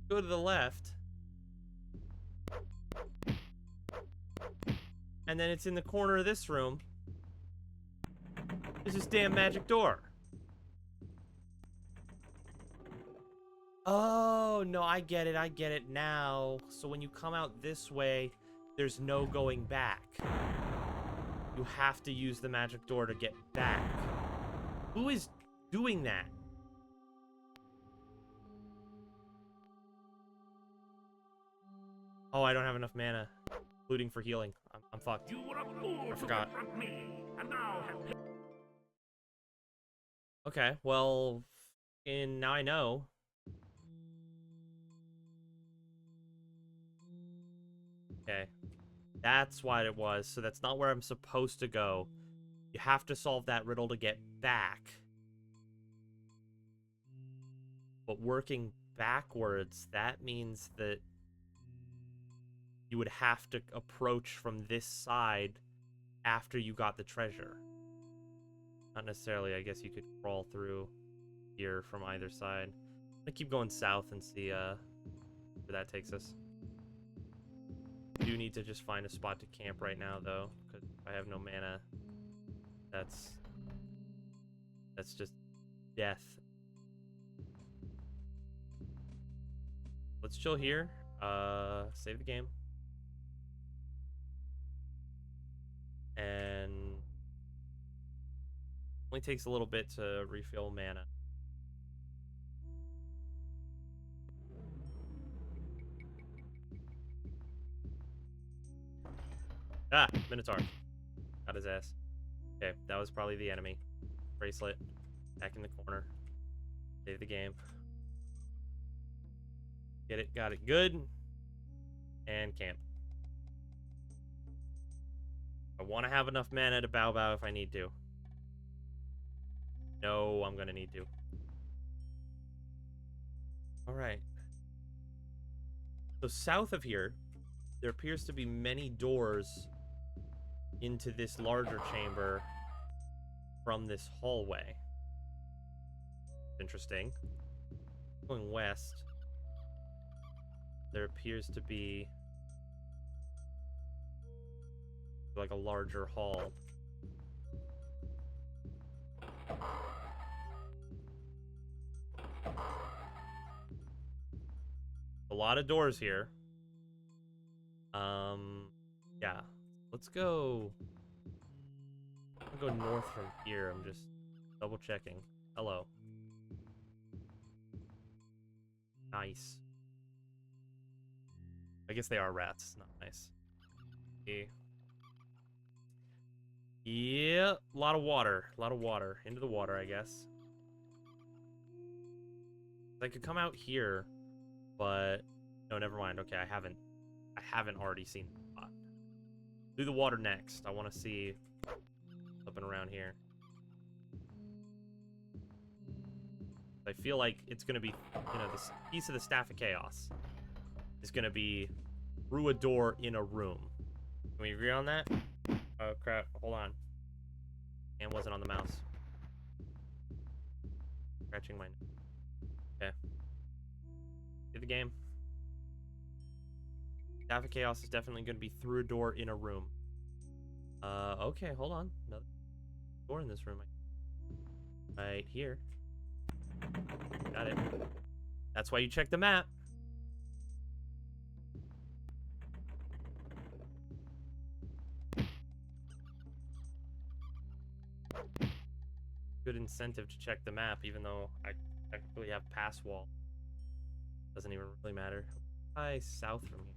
go to the left, and then it's in the corner of this room. There's this damn magic door. Oh, no, I get it now. So when you come out this way, there's no going back. You have to use the magic door to get back. Who is doing that? Oh, I don't have enough mana, including for healing. I'm fucked. You were a fool. I forgot. Me, and now have... okay, well, now I know. Okay, that's what it was. So that's not where I'm supposed to go. You have to solve that riddle to get back. But working backwards, that means that you would have to approach from this side after you got the treasure. Not necessarily, I guess you could crawl through here from either side. I'm gonna keep going south and see where that takes us. I do need to just find a spot to camp right now, though, because I have no mana. That's just death. let's chill here. Save the game. And only takes a little bit to refill mana. Ah, Minotaur. Got his ass. Okay, that was probably the enemy. Bracelet. Back in the corner. Save the game. Get it. Got it. Good. And camp. I want to have enough mana to bow if I need to. No, I'm going to need to. Alright. So south of here, there appears to be many doors into this larger chamber from this hallway. Interesting. Going west, there appears to be like a larger hall. A lot of doors here. Yeah. Let's go. I'll go north from here. I'm just double checking. Hello. Nice. I guess they are rats. Not nice. Okay. Yeah, a lot of water. A lot of water. Into the water, I guess. I could come out here, but no, never mind. Okay, I haven't already seen the spot. Do the water next. I want to see up and around here. I feel like it's gonna be, you know, this piece of the Staff of Chaos is gonna be through a door in a room. Can we agree on that? Oh crap! Hold on. Hand wasn't on the mouse. Scratching my. Okay. Do the game. Staff of Chaos is definitely going to be through a door in a room. Okay, hold on. Another door in this room. Right here. Got it. That's why you check the map. Good incentive to check the map, even though I technically have pass wall. Doesn't even really matter. South from here.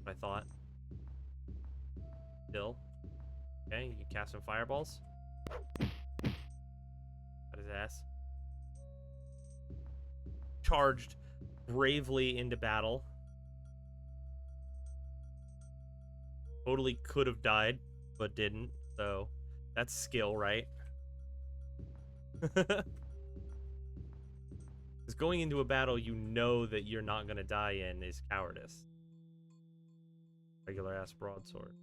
I thought. Still. Okay, you can cast some fireballs. Got his ass. Charged bravely into battle. Totally could have died, but didn't. So, that's skill, right? Because going into a battle you know that you're not going to die in is cowardice. Regular ass broadsword.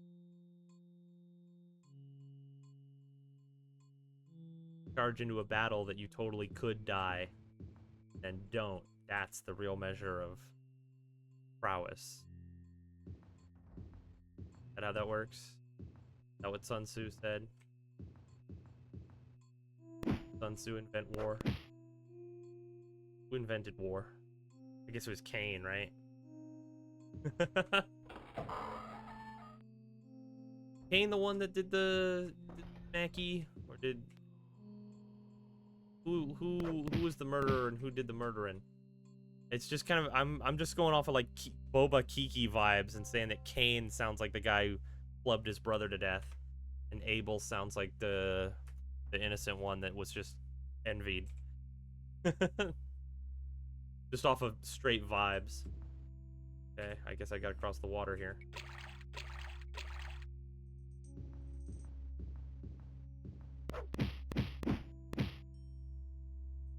Charge into a battle that you totally could die and don't. That's the real measure of prowess. Is that how that works? Is that what Sun Tzu said? Sun Tzu invent war. Who invented war? I guess it was Cain, right? Cain the one that did the Mackie? Or did... Who was the murderer and who did the murdering? It's just kind of... I'm just going off of like Boba Kiki vibes and saying that Cain sounds like the guy who flubbed his brother to death. And Abel sounds like the innocent one that was just envied. Just off of straight vibes. Okay, I guess I gotta cross the water here.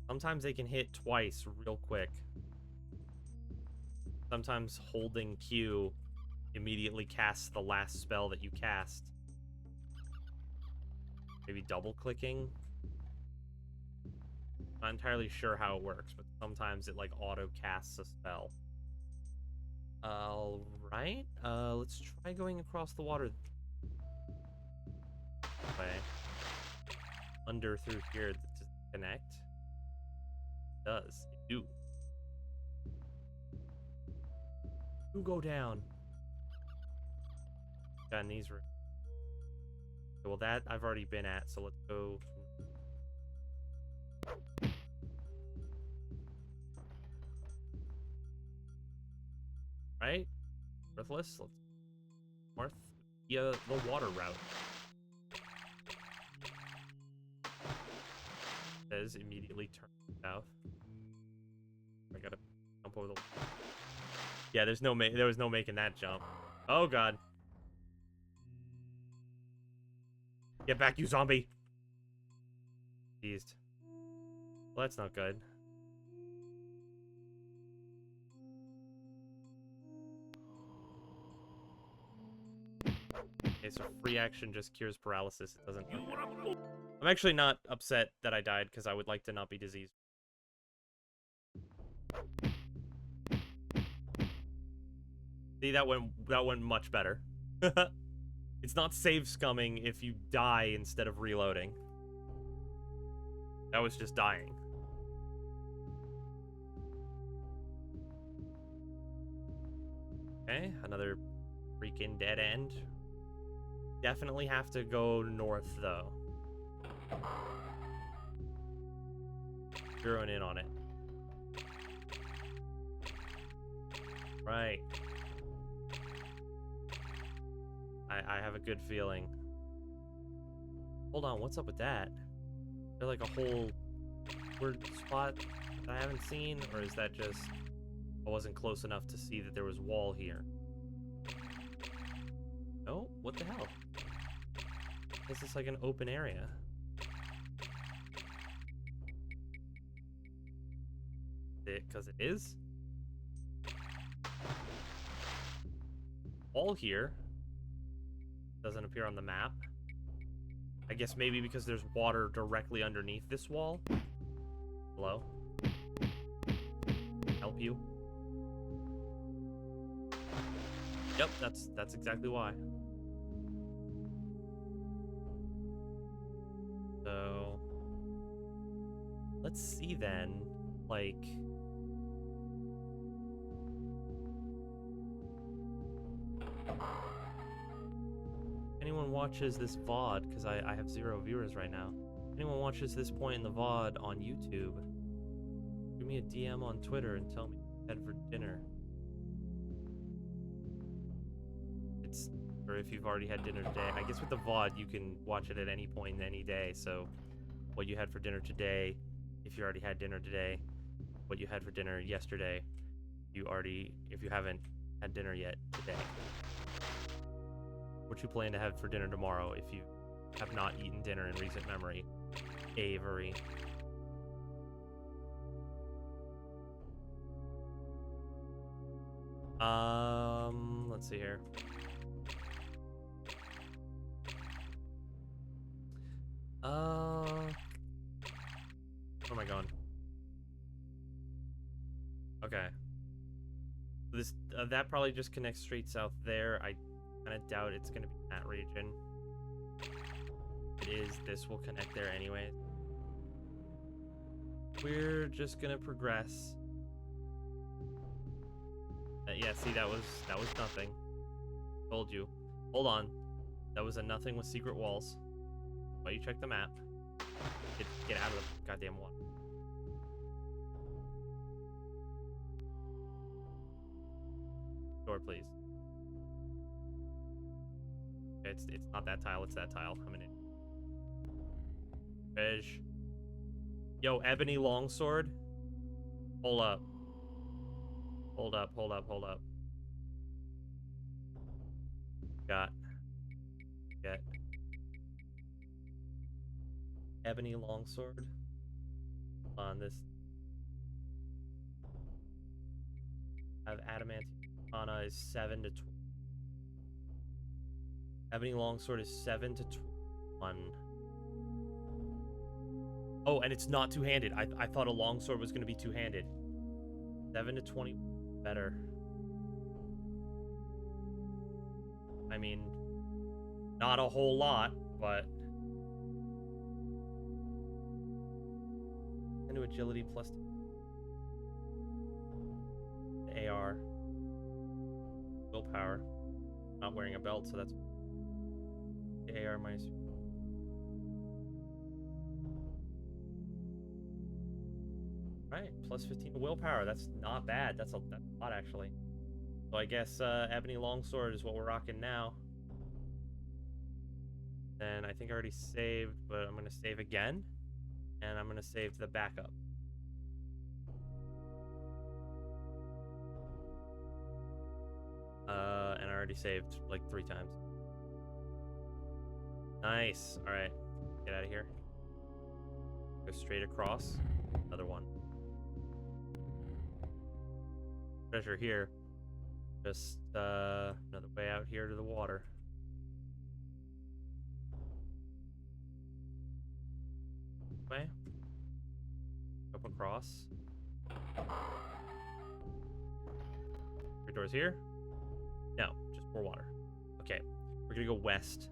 Sometimes they can hit twice real quick. Sometimes holding Q immediately casts the last spell that you cast. Maybe double clicking. Not entirely sure how it works, but sometimes it like auto casts a spell. Alright. Let's try going across the water. Way. Under through here to connect. It does. It do. You go down. Got in these rooms. Well, that I've already been at, so let's go. Right? Worthless. Let's north via the water route. Says immediately turn south. I gotta jump over the. Yeah, there was no making that jump. Oh god. Get back, you zombie. Teased. Well, that's not good. Okay, so free action just cures paralysis. It doesn't hurt him. I'm actually not upset that I died because I would like to not be diseased. See, that went much better. It's not save scumming if you die instead of reloading. That was just dying. Okay, another freaking dead end. Definitely have to go north, though. Zeroing in on it. Right. I have a good feeling. Hold on, what's up with that? Is there like a whole weird spot that I haven't seen? Or is that just I wasn't close enough to see that there was wall here? No? What the hell? Is this like an open area? Because it is? Wall here doesn't appear on the map. I guess maybe because there's water directly underneath this wall. Hello? Help you? Yep, that's exactly why. So let's see then, like anyone watches this VOD, because I have 0 viewers right now. Anyone watches this point in the VOD on YouTube, give me a DM on Twitter and tell me head for dinner. Or if you've already had dinner today. I guess with the VOD, you can watch it at any point in any day. So, what you had for dinner today, if you already had dinner today, what you had for dinner yesterday, if you haven't had dinner yet today. What you plan to have for dinner tomorrow if you have not eaten dinner in recent memory. Avery. Let's see here. Where am I going? Okay. This that probably just connects straight south there. I kind of doubt it's gonna be in that region. If it is, this will connect there anyway. We're just gonna progress. Yeah, see, that was nothing. Told you. Hold on. That was a nothing with secret walls. Why you check the map? Get out of the goddamn water. Door, please. It's not that tile. It's that tile. I'm in it. Fish. Yo, ebony longsword. Hold up. Hold up. Hold up. Hold up. Got. Get. Ebony longsword. On this. Have adamant katana is 7 to 20. Ebony longsword is 7 to 21. Oh, and it's not two-handed. I thought a longsword was going to be two-handed. 7 to 20. Better. I mean, not a whole lot, but into agility plus the AR. willpower. Not wearing a belt, so that's AR minus. Right, plus 15 to willpower. That's not bad. That's a lot, actually. So I guess Ebony Longsword is what we're rocking now. Then I think I already saved, but I'm going to save again. And I'm going to save the backup. And I already saved like 3 times. Nice. All right. Get out of here. Go straight across. Another one. Treasure here. Just another way out here to the water. Way. Up across. 3 doors here. No, just more water. Okay, we're gonna go west.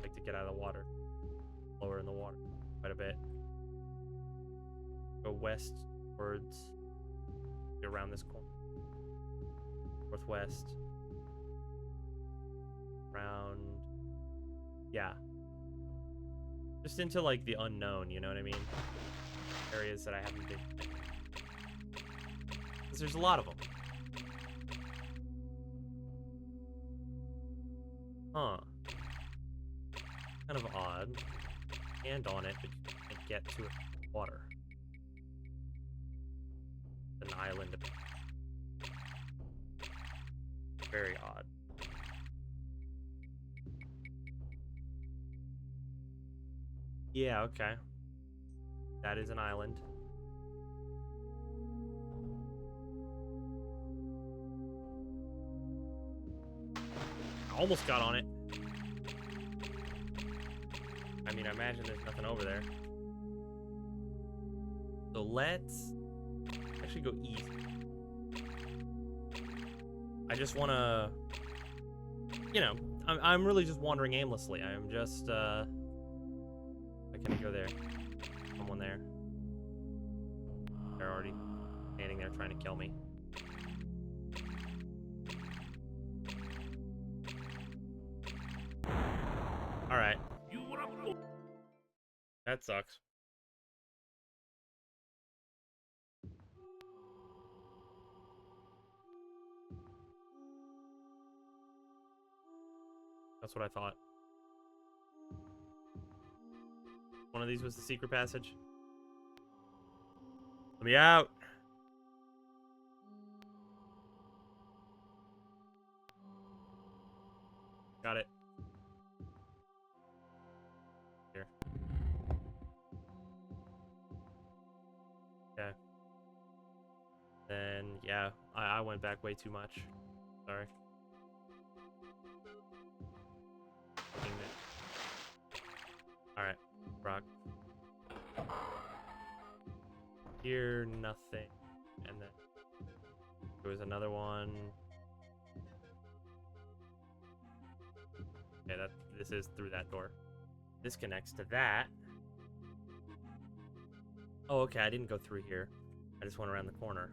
Like to get out of the water. Lower in the water quite a bit. Go west towards. Get around this corner. Northwest. Around. Yeah. Just into like the unknown, you know what I mean? Areas that I haven't been. Because there's a lot of them. Huh. Kind of odd. Hand on it, but you can't get to it with water. An island of it. Very odd. Yeah, okay. That is an island. I almost got on it. I mean, I imagine there's nothing over there. So let's actually go easy. I just want to, you know, I'm really just wandering aimlessly. I'm just, I can't go there. Someone there. They're already standing there trying to kill me. Alright. That sucks. That's what I thought. One of these was the secret passage. Let me out. Got it. Here. Okay. Then, yeah, I went back way too much. Sorry. Alright, rock. Here, nothing. And then there was another one. Okay, this is through that door. This connects to that. Oh, okay, I didn't go through here. I just went around the corner.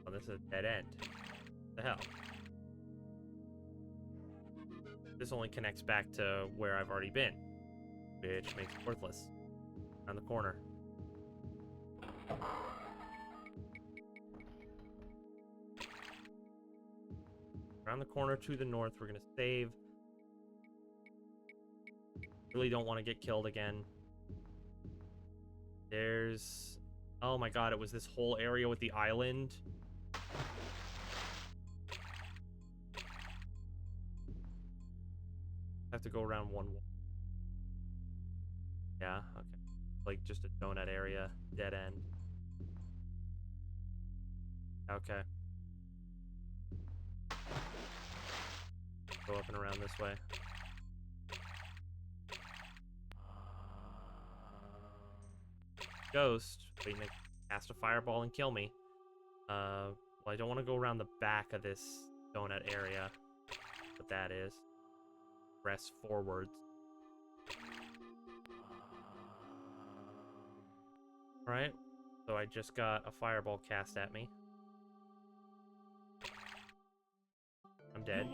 Oh, this is a dead end. What the hell? This only connects back to where I've already been, which makes it worthless. Around the corner. Around the corner to the north, we're gonna save. Really don't want to get killed again. There's... Oh my god, it was this whole area with the island. I have to go around one. Yeah, okay. Like just a donut area, dead end. Okay. Go up and around this way. Ghost waiting to cast a fireball and kill me. Well, I don't want to go around the back of this donut area. What that is. Press forwards. Alright, so I just got a fireball cast at me. I'm dead.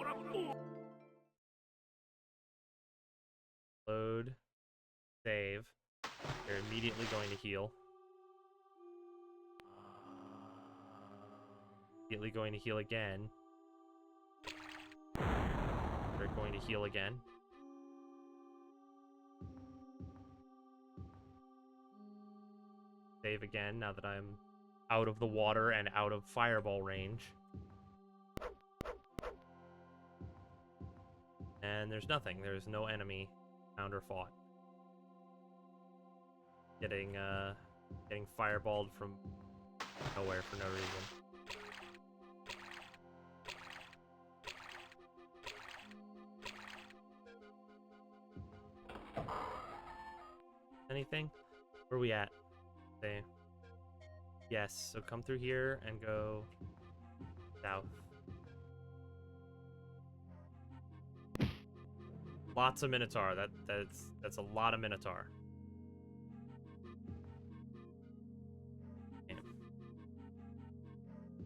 Load. Save. They're immediately going to heal. Immediately going to heal again. They're going to heal again. Save again now that I'm out of the water and out of fireball range. And there's nothing. There's no enemy found or fought. Getting fireballed from nowhere for no reason. Anything? Where are we at? Say. Yes, so come through here and go south. Lots of Minotaur. That's a lot of Minotaur. Damn.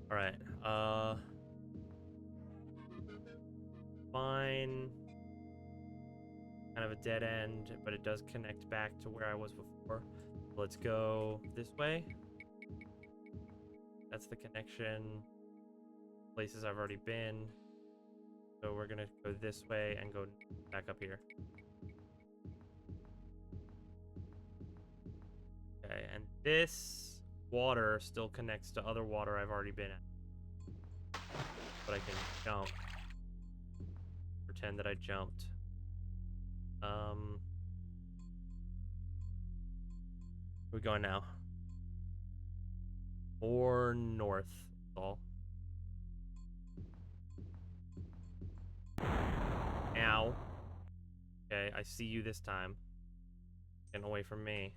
Alright, fine. Kind of a dead end, but it does connect back to where I was before. Let's go this way. That's the connection. Places I've already been. So we're gonna go this way and go back up here. Okay, and this water still connects to other water I've already been at. But I can jump. Pretend that I jumped. Where are we going now? Or north, all. Ow. Okay, I see you this time. Getting away from me.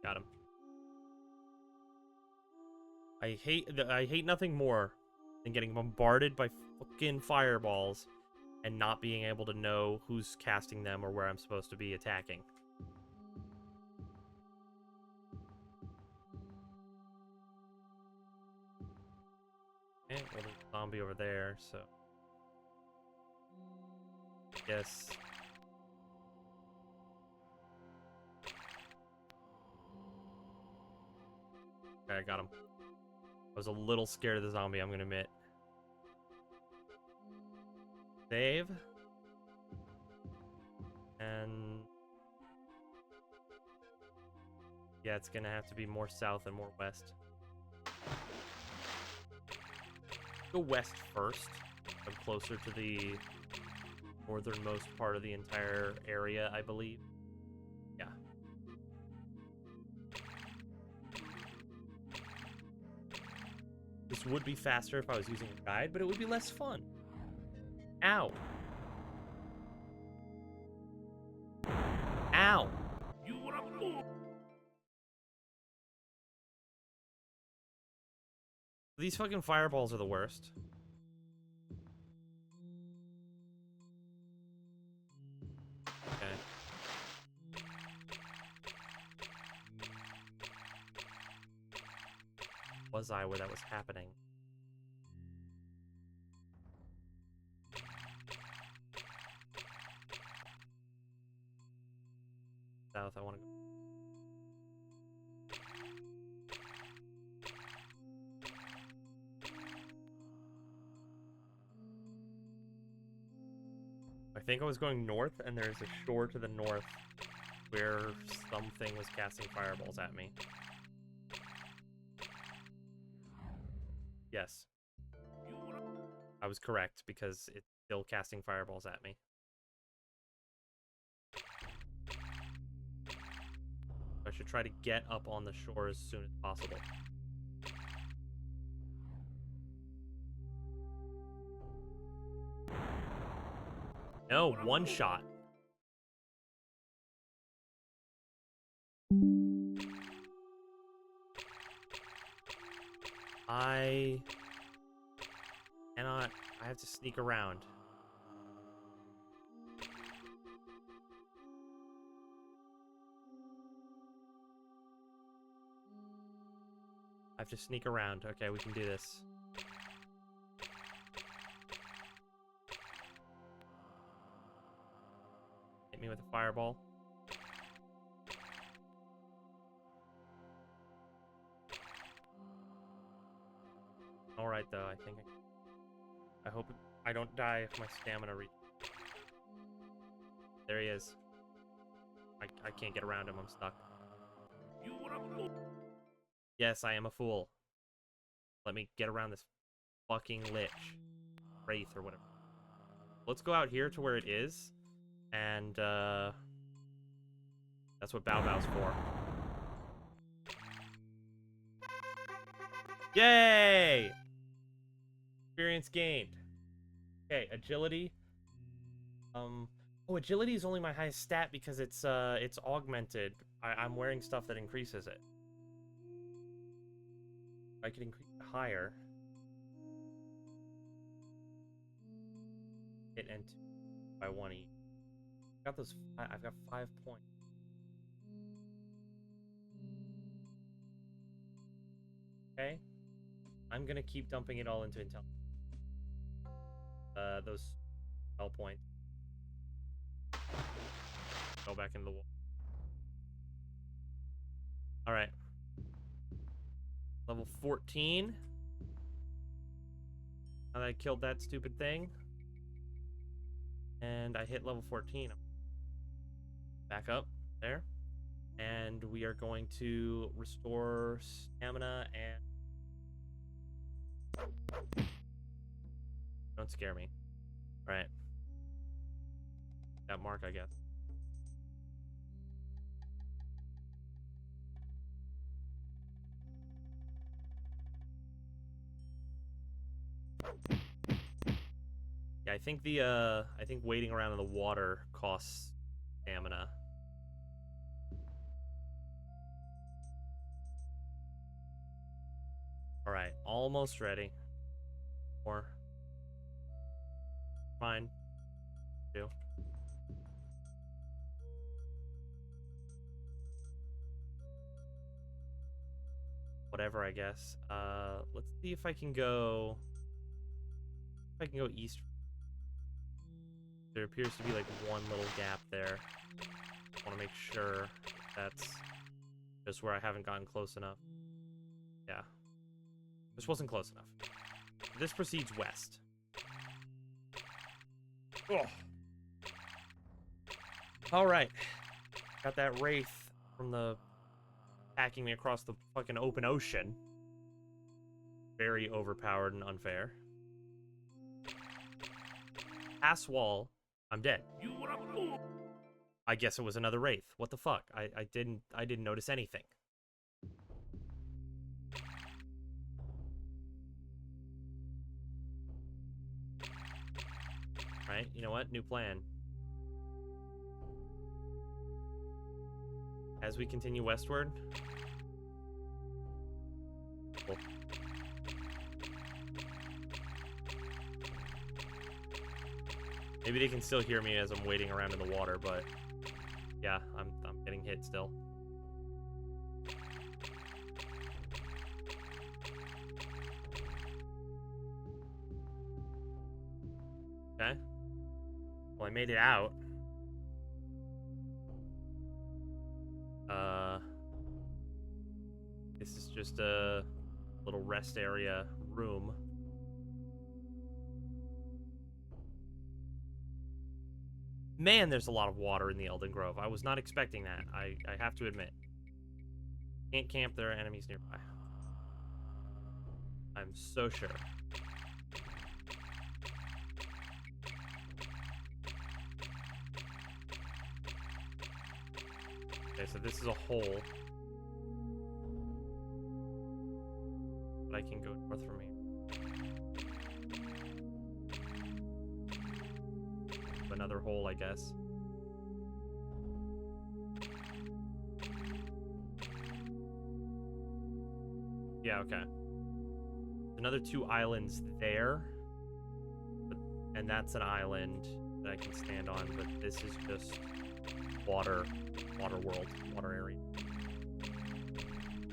Got him. I hate nothing more than getting bombarded by fucking fireballs and not being able to know who's casting them or where I'm supposed to be attacking. Okay, well, there's a zombie over there, so... Yes. Okay, I got him. I was a little scared of the zombie, I'm gonna admit. Save. And... yeah, it's gonna have to be more south and more west. Go west first. I'm closer to the northernmost part of the entire area, I believe. Yeah. This would be faster if I was using a guide, but it would be less fun. Ow. Ow. These fucking fireballs are the worst. Okay. Was I where that was happening? South, I want to go. I think I was going north, and there's a shore to the north where something was casting fireballs at me. Yes. I was correct, because it's still casting fireballs at me. I should try to get up on the shore as soon as possible. No, one shot. I cannot. I have to sneak around. have to sneak around. Okay, we can do this. Hit me with a fireball. Alright, though, I think I hope I don't die if my stamina reaches. There he is. I can't get around him, I'm stuck. Yes, I am a fool. Let me get around this fucking lich. Wraith or whatever. Let's go out here to where it is. And, that's what Bow Bow's for. Yay! Experience gained. Okay, agility. Oh, agility is only my highest stat because it's augmented. I'm wearing stuff that increases it. I could increase it higher. Hit and 2 by 1 each. Got those. I've got 5 points. Okay. I'm gonna keep dumping it all into intel. Those spell points. Go back into the wall. Alright. Level 14. Now that I killed that stupid thing. And I hit level 14. Back up. There. And we are going to restore stamina and... Don't scare me. Alright. That mark, I guess. Yeah, I think I think waiting around in the water costs stamina. Alright, almost ready. More. Fine. Do. Whatever, I guess. Let's see if I can go... If I can go east. There appears to be like one little gap there. I want to make sure that's just where I haven't gotten close enough. Yeah. This wasn't close enough. This proceeds west. Oh. Alright. Got that wraith from the... attacking me across the fucking open ocean. Very overpowered and unfair. Pass wall. I'm dead. I guess it was another wraith. What the fuck? I didn't notice anything. Right, you know what? New plan. As we continue westward. Cool. Maybe they can still hear me as I'm waiting around in the water, but yeah, I'm getting hit still. Okay. Well, I made it out. This is just a little rest area room. Man, there's a lot of water in the Elden Grove. I was not expecting that. I have to admit. Can't camp, there are enemies nearby. I'm so sure. Okay, so this is a hole. But I can go north from here. Another hole, I guess. Yeah, okay. Another 2 islands there. And that's an island that I can stand on, but this is just water world, water area.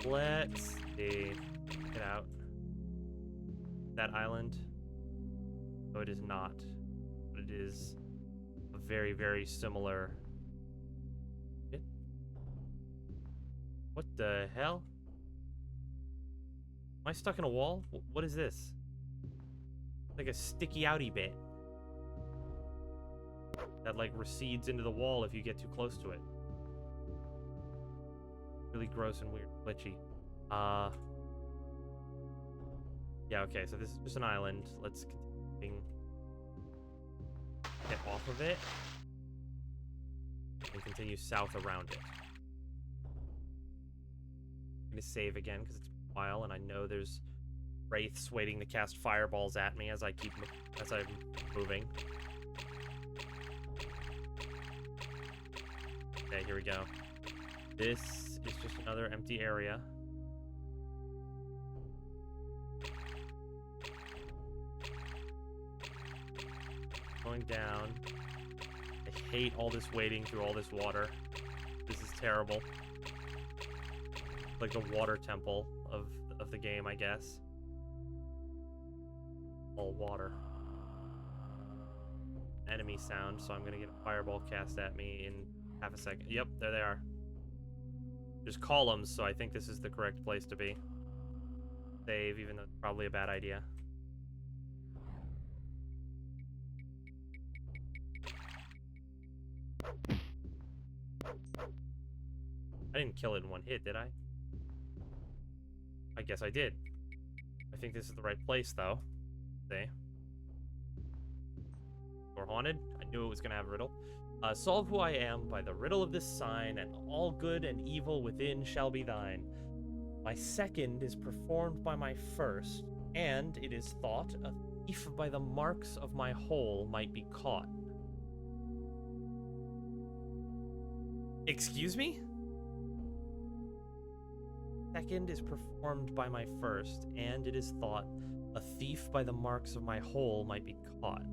Let's see. Get out. That island? No, it is not. But it is a very, very similar... What the hell? Am I stuck in a wall? What is this? Like a sticky outy bit. That like recedes into the wall if you get too close to it. Really gross and weird. Glitchy. Yeah, okay, so this is just an island. Let's continue. Get off of it. And continue south around it. I'm gonna save again because it's a while and I know there's wraiths waiting to cast fireballs at me as I'm moving. Okay, here we go. This is just another empty area. Going down. I hate all this waiting through all this water. This is terrible. Like the water temple of the game, I guess. All water. Enemy sound, so I'm gonna get a fireball cast at me in half a second. Yep, there they are. There's columns, so I think this is the correct place to be. Save, even though it's probably a bad idea. I didn't kill it in one hit, did I? I guess I did. I think this is the right place, though. See? Door haunted. I knew it was going to have a riddle. Solve who I am by the riddle of this sign, and all good and evil within shall be thine. My second is performed by my first, and it is thought a thief by the marks of my whole might be caught. Excuse me? Second is performed by my first, and it is thought a thief by the marks of my whole might be caught.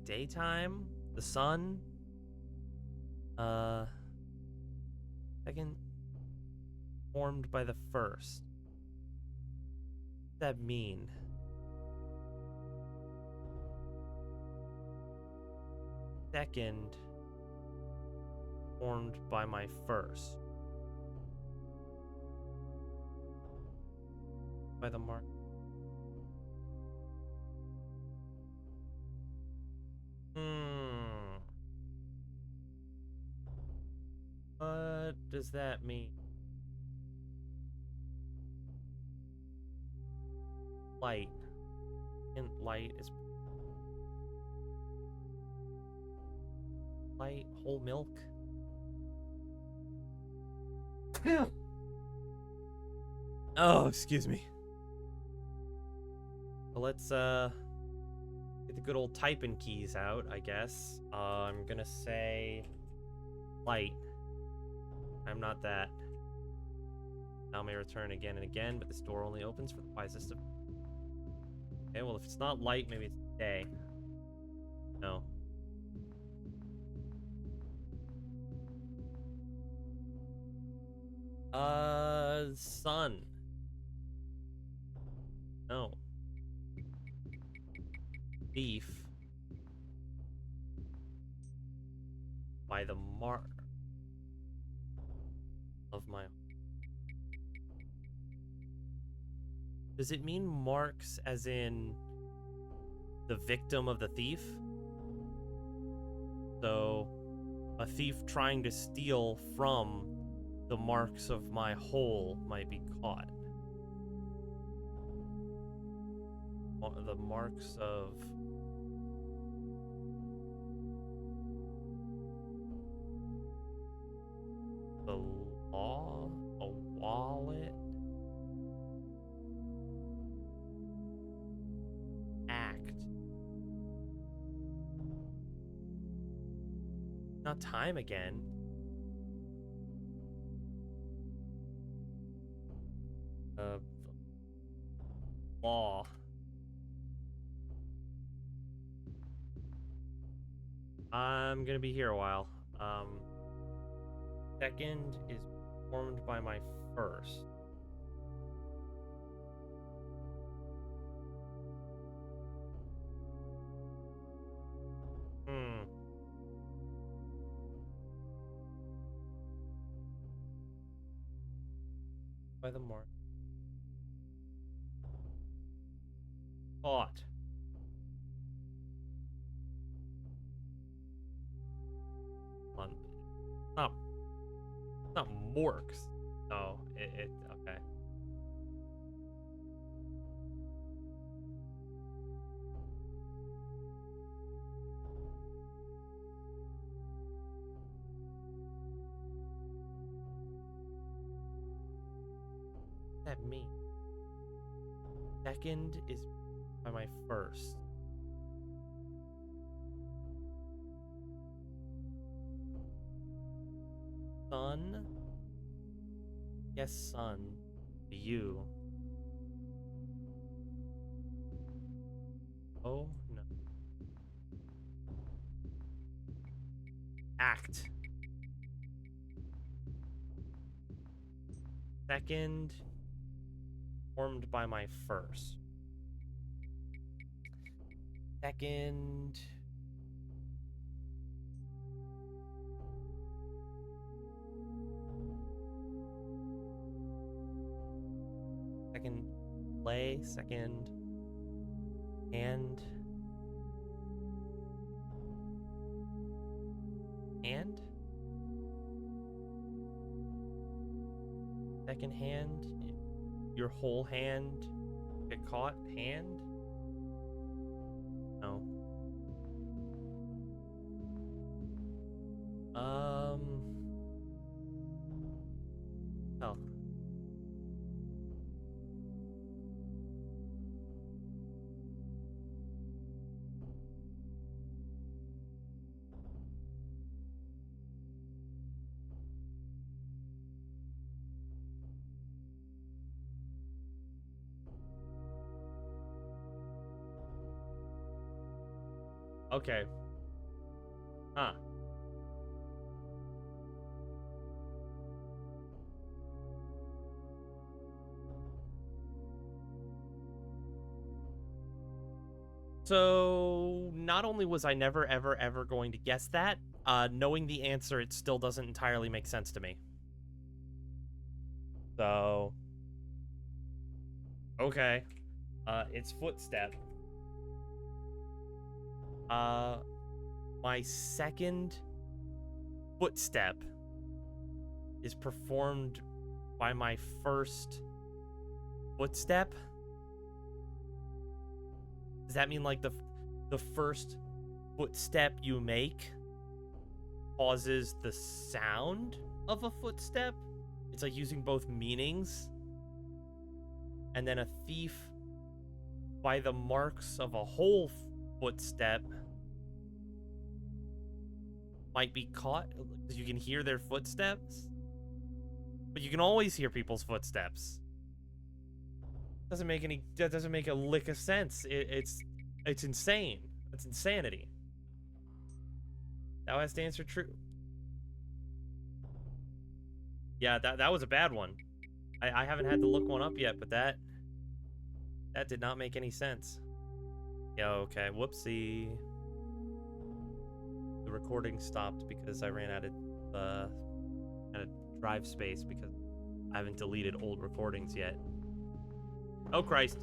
Daytime? The sun? Second formed by the first. What does that mean? Second formed by my first. By the mark. What does that mean? Light. And light is light, whole milk. Oh, excuse me. Well, let's get the good old typing keys out, I guess. I'm gonna say light. I'm not that. Now may return again and again, but this door only opens for the wisest of. Okay, well, if it's not light, maybe it's day. No. Sun. No. Thief. By the mark of my... Does it mean marks as in the victim of the thief? So, a thief trying to steal from the marks of my whole might be caught. The marks of... the law? A wallet? Act. Not time again. Law. I'm gonna be here a while. Second is formed by my first. Hmm. By the mark. Thought. On. Not. Not Morks. Oh, it. Okay. What does that mean? Second is by my first. Son? Yes, son. You. Oh, no. Act. Second formed by my first. Second. Second play. Second hand. Hand? Second hand? Your whole hand get caught? Hand? No. Oh. Okay. Huh. So, not only was I never, ever, ever going to guess that, knowing the answer, it still doesn't entirely make sense to me. So, okay. It's footstep. My second footstep is performed by my first footstep. Does that mean like the first footstep you make causes the sound of a footstep? It's like using both meanings. And then a thief by the marks of a whole footstep might be caught because you can hear their footsteps. But you can always hear people's footsteps. That doesn't make a lick of sense. It's insane. It's insanity. Thou hast answered true. Yeah, that was a bad one. I haven't had to look one up yet, but that did not make any sense. Yeah, okay. Whoopsie. The recording stopped because I ran out of drive space because I haven't deleted old recordings yet. Oh, Christ.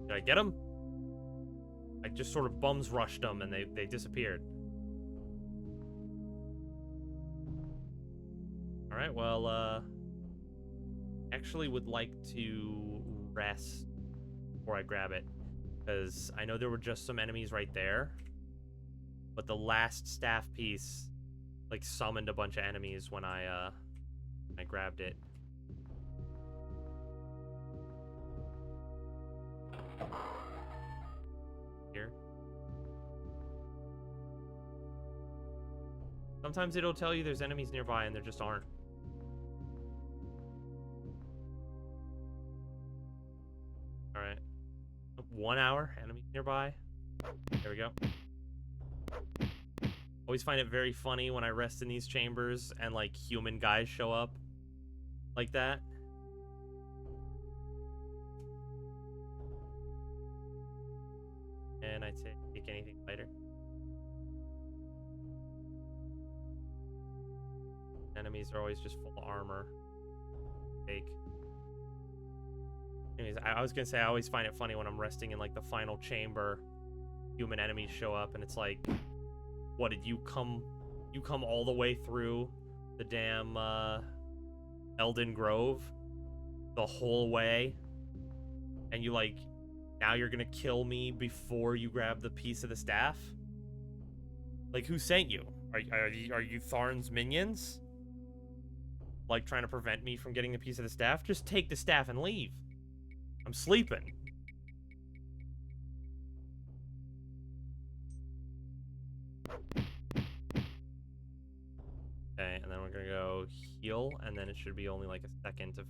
Did I get him? I just sort of bums rushed them and they disappeared. Alright, well, actually would like to rest before I grab it. Because I know there were just some enemies right there. But the last staff piece, like, summoned a bunch of enemies when I grabbed it. Here. Sometimes it'll tell you there's enemies nearby and there just aren't. Alright. 1 hour, enemies nearby. There we go. Always find it very funny when I rest in these chambers and, like, human guys show up like that. And I'd say take anything lighter. Enemies are always just full armor. Fake. Anyways, I was gonna say I always find it funny when I'm resting in, like, the final chamber. Human enemies show up and it's like, what, did you come all the way through the damn Elden Grove the whole way, and you, like, now you're gonna kill me before you grab the piece of the staff? Like, who sent you? Are you Tharn's minions? Like, trying to prevent me from getting the piece of the staff? Just take the staff and leave. I'm sleeping. Okay, and then we're gonna go heal, and then it should be only like a second to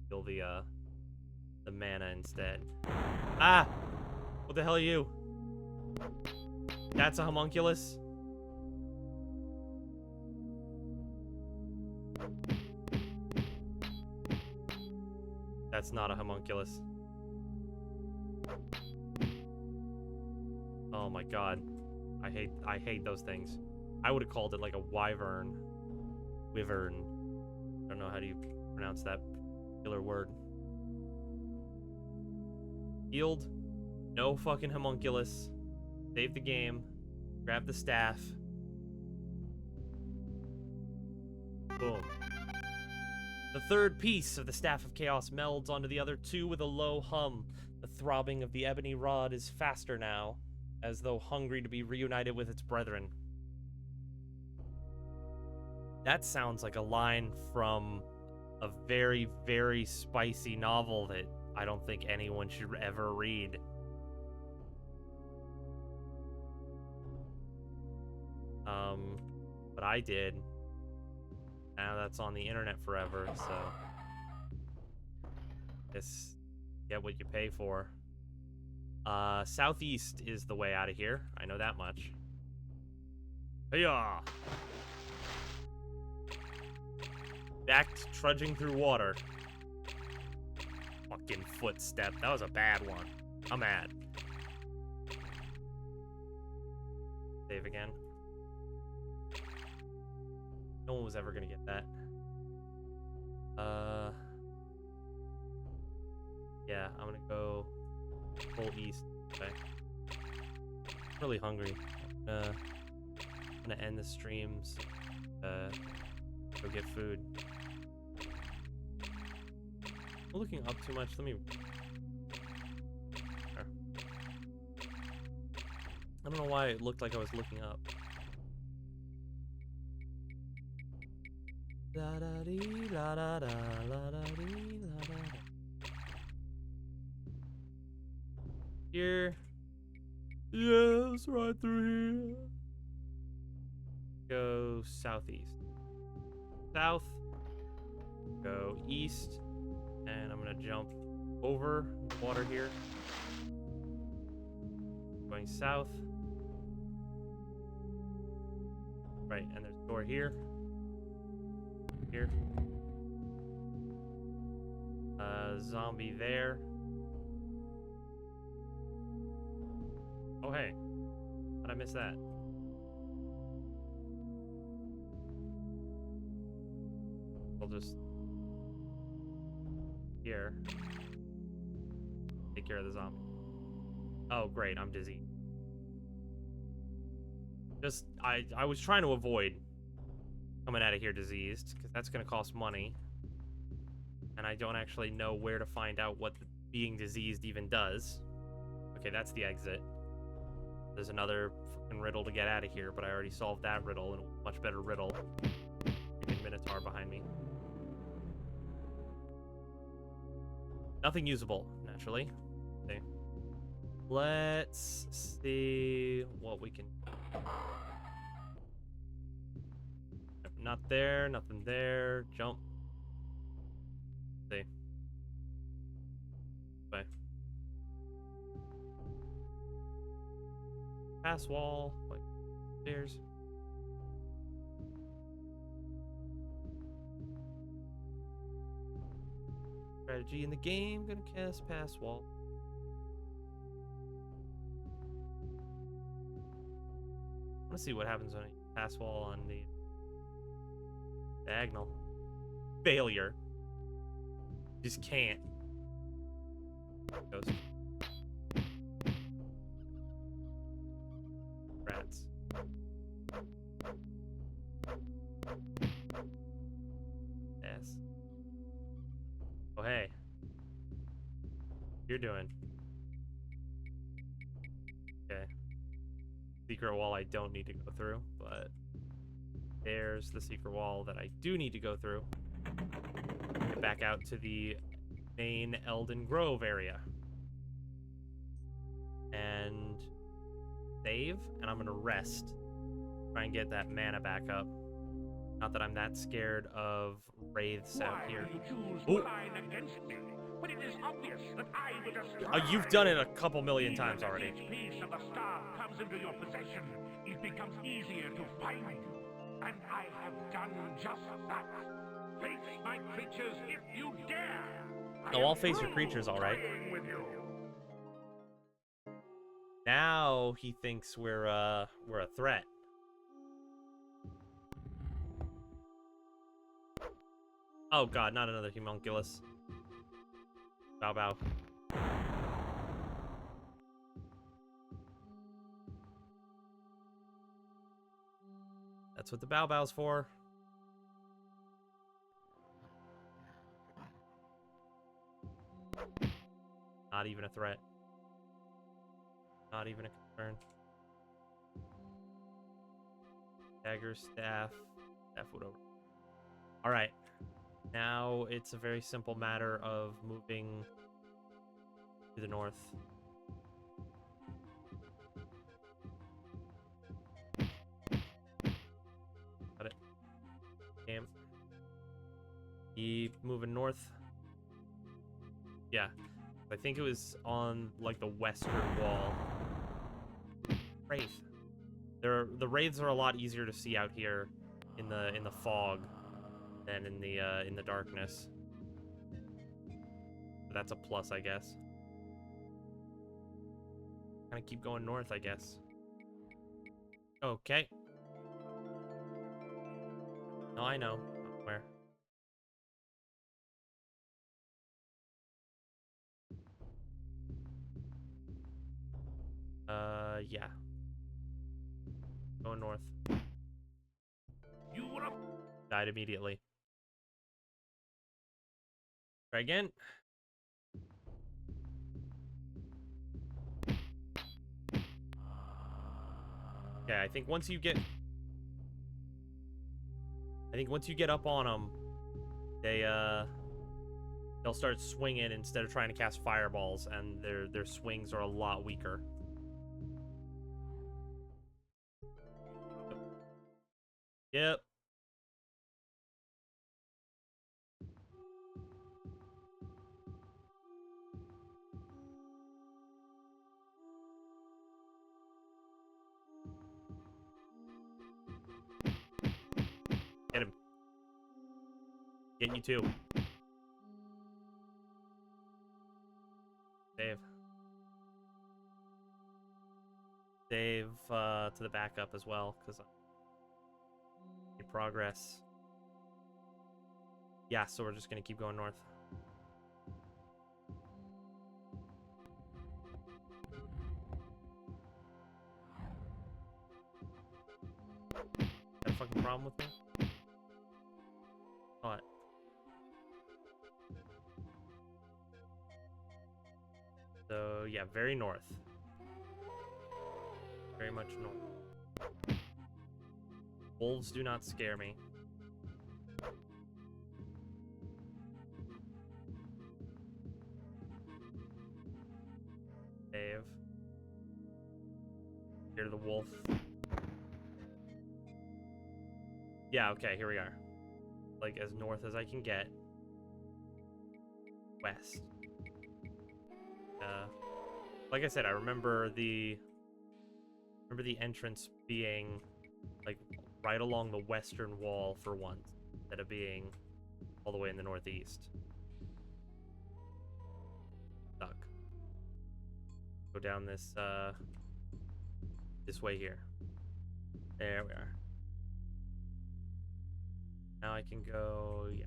fill the mana instead. Ah! What the hell are you? That's a homunculus? That's not a homunculus. Oh my god. I hate those things. I would have called it like a wyvern. Wyvern. I don't know how do you pronounce that particular word. Healed. No fucking homunculus. Save the game. Grab the staff. Boom. The third piece of the Staff of Chaos melds onto the other two with a low hum. The throbbing of the ebony rod is faster now, as though hungry to be reunited with its brethren. That sounds like a line from a very, very spicy novel that I don't think anyone should ever read. But I did. Now that's on the internet forever, so just get what you pay for. Southeast is the way out of here. I know that much. Hey-ya! Back trudging through water. Fucking footstep. That was a bad one. I'm mad. Save again. No one was ever gonna get that. Yeah, I'm gonna go full east. Okay. I'm really hungry. I'm gonna end the streams. Go get food. I'm looking up too much. Let me. There. I don't know why it looked like I was looking up. La da dee la da da la da dee la da da. Here. Yes, right through here. Go southeast. South. Go east. And I'm gonna jump over the water here. Going south. Right, and there's a door here. Here. Zombie there. Oh, hey. How'd I miss that? I'll just... Here. Take care of the zombie. Oh, great. I'm dizzy. Just, I was trying to avoid coming out of here diseased, because that's going to cost money. And I don't actually know where to find out what being diseased even does. Okay, that's the exit. There's another fucking riddle to get out of here, but I already solved that riddle, and a much better riddle. Freaking Minotaur behind me. Nothing usable, naturally. Okay. Let's see what we can... not there, nothing there. Jump. See. Bye. Pass wall, like stairs. Strategy in the game, gonna cast pass wall. I wanna see what happens when I pass wall on the diagonal. Failure. Just can't. Goes. Rats. Yes. Oh, hey. You're doing. Okay. Secret wall I don't need to go through, but there's the secret wall that I do need to go through. Get back out to the main Elden Grove area. And save, and I'm gonna rest. Try and get that mana back up. Not that I'm that scared of wraiths out here. When it is obvious that I will destroy. You've done it a couple million times already. Each piece of the star comes into your possession, it becomes easier to find. And I have done just that. Face my creatures if you dare. Oh, I'll face your creatures, all right. Now he thinks we're a threat. Oh god, not another homunculus. Bow bow. That's what the bow bow's for. Not even a threat. Not even a concern. Dagger, staff would over. All right. Now it's a very simple matter of moving to the north. Got it. Damn. Keep moving north. Yeah. I think it was on like the western wall. Wraith. The wraiths are a lot easier to see out here in the fog than in the darkness. But that's a plus, I guess. Gonna keep going north, I guess. Okay. No, I know. Where? Yeah. Going north. Died immediately. Try again. Okay, I think once you get up on them, they'll start swinging instead of trying to cast fireballs, and their swings are a lot weaker. Yep. Get him. Getting you too. Save. Save to the backup as well, because progress. Yeah, so we're just gonna keep going north. Got a fucking problem with me? What? So yeah, very north. Very much north. Wolves do not scare me. Save. Here to the wolf. Yeah, okay, here we are. Like, as north as I can get. West. Like I said, I remember the entrance being, like, right along the western wall for once, instead of being all the way in the northeast. Stuck. Go down this way here. There we are. Now I can go, yeah.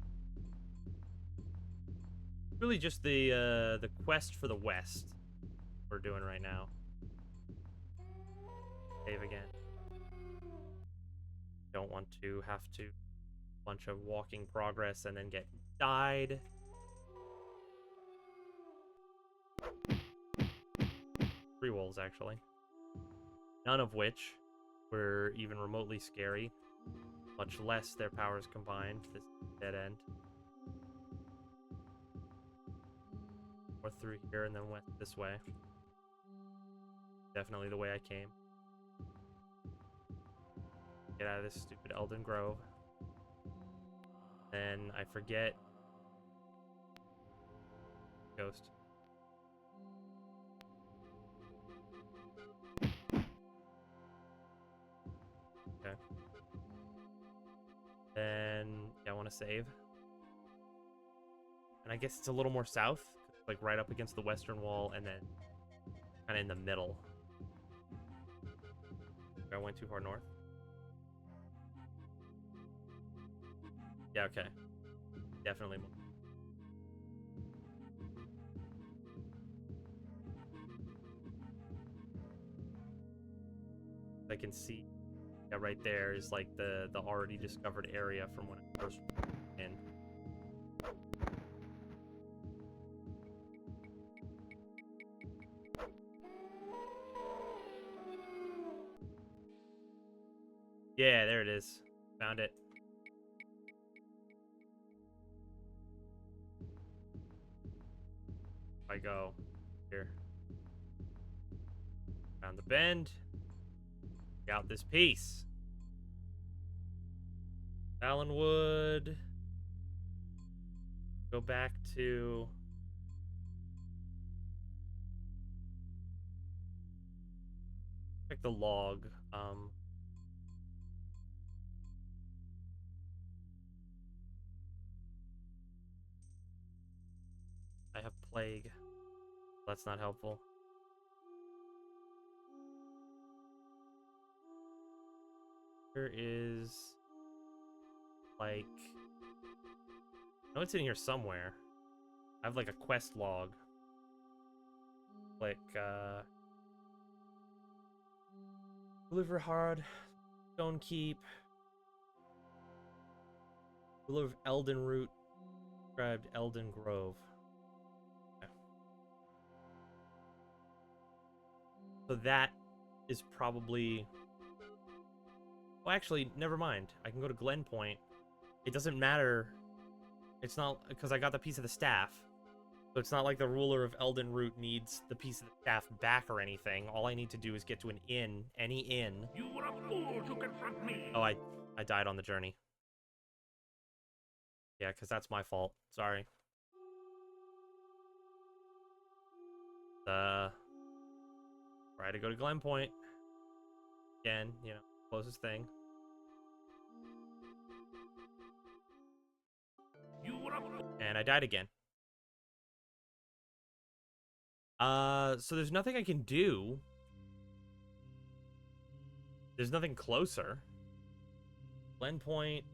Really just the quest for the west we're doing right now. Save again. Don't want to have to bunch of walking progress and then get died. 3 wolves, actually. None of which were even remotely scary. Much less their powers combined. This dead end. North through here and then west this way. Definitely the way I came. Get out of this stupid Elden Grove. Then I forget. Ghost. Okay. Then, yeah, I want to save. And I guess it's a little more south. Like right up against the western wall and then kind of in the middle. I went too far north. Yeah, okay. Definitely more. I can see, yeah, right there is like the already discovered area from when I first went in. Yeah, there it is. Found it. I go here. Found the bend. Got this piece. Allenwood. Go back to check the log. I have plague. That's not helpful. Here is like, I know it's in here somewhere. I have like a quest log. Like deliver hard, Stone Keep, deliver Elden Root, described Elden Grove. Okay. So that is probably, well, actually, never mind. I can go to Glen Point. It doesn't matter. It's not, because I got the piece of the staff. So it's not like the ruler of Elden Root needs the piece of the staff back or anything. All I need to do is get to an inn, any inn. You were a fool to confront me. Oh, I died on the journey. Yeah, because that's my fault. Sorry. Try to go to Glen Point. Again, you know, closest thing. You were a fool. And I died again. So there's nothing I can do. There's nothing closer. Glen Point,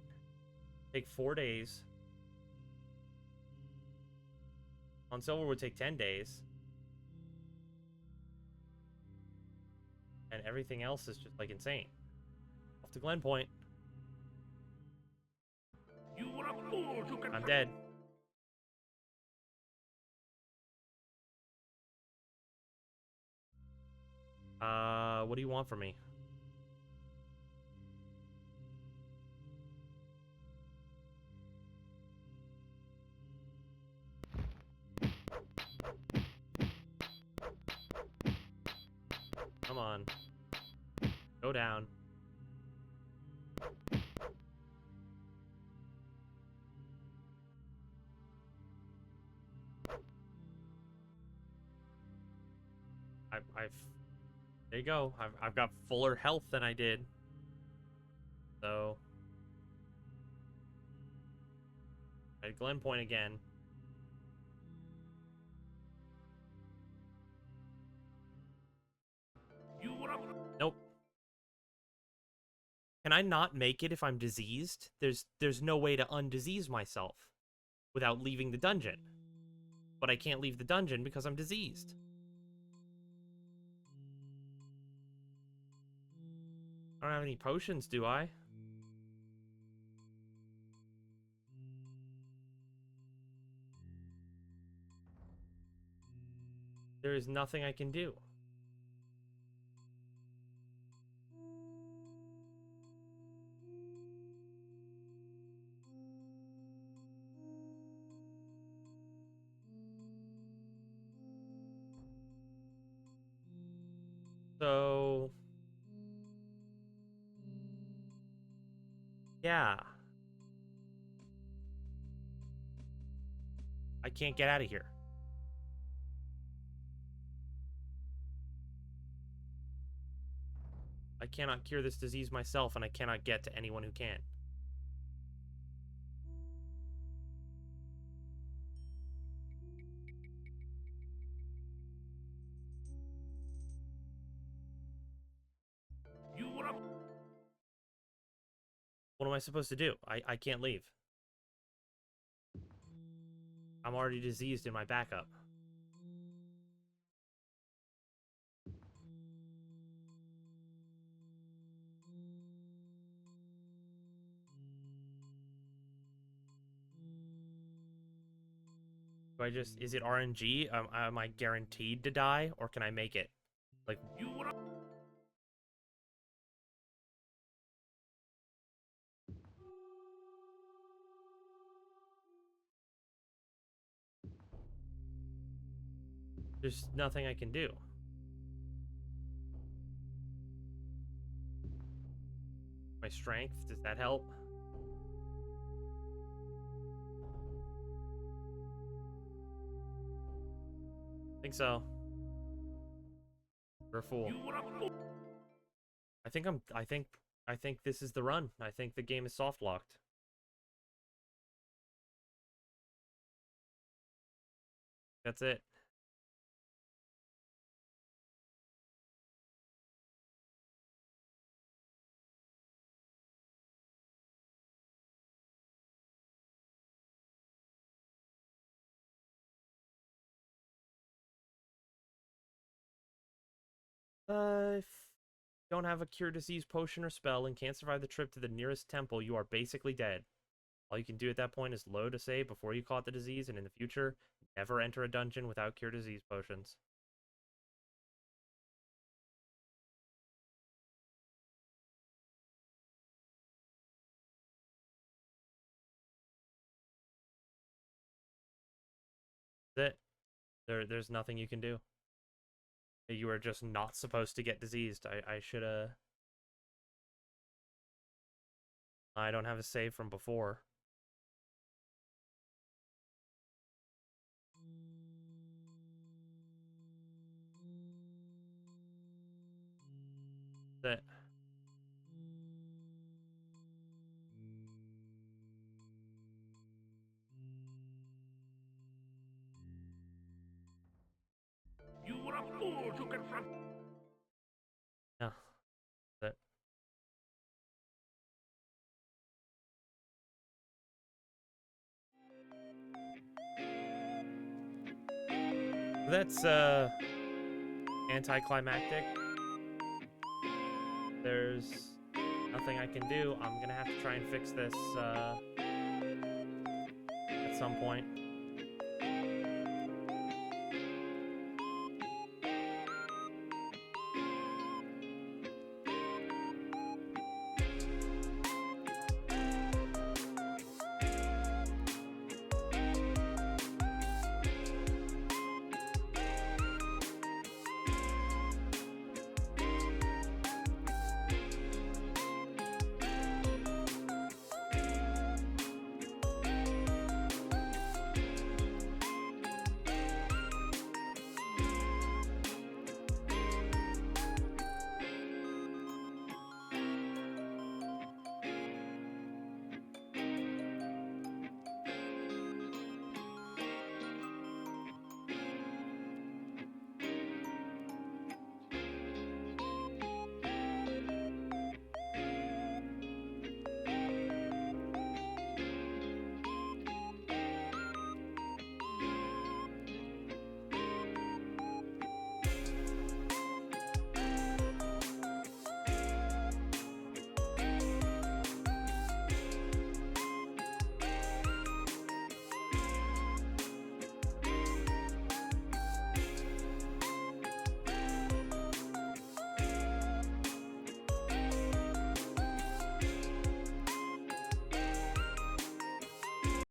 take 4 days. On Silver would take 10 days. And everything else is just like insane. Off to Glen Point. You were a fool to confront. I'm dead. What do you want from me? Come on. Go down. I've there you go. I've got fuller health than I did. So at Glen Point again. Nope. Can I not make it if I'm diseased? There's no way to undisease myself without leaving the dungeon. But I can't leave the dungeon because I'm diseased. I don't have any potions, do I? There is nothing I can do. So yeah. I can't get out of here. I cannot cure this disease myself, and I cannot get to anyone who can. What am I supposed to do? I can't leave. I'm already diseased in my backup. Do I just... Is it RNG? Am I guaranteed to die? Or can I make it? Like... There's nothing I can do. My strength, does that help? I think so. You're a fool. I think this is the run. I think the game is soft locked. That's it. If you don't have a cure disease potion or spell and can't survive the trip to the nearest temple, you are basically dead. All you can do at that point is load a save before you caught the disease, and in the future, never enter a dungeon without cure disease potions. That's it. There's nothing you can do. You are just not supposed to get diseased. I should have... I don't have a save from before. That's it. You were a fool to confront. No. That's it. That's anticlimactic. There's nothing I can do. I'm gonna have to try and fix this at some point.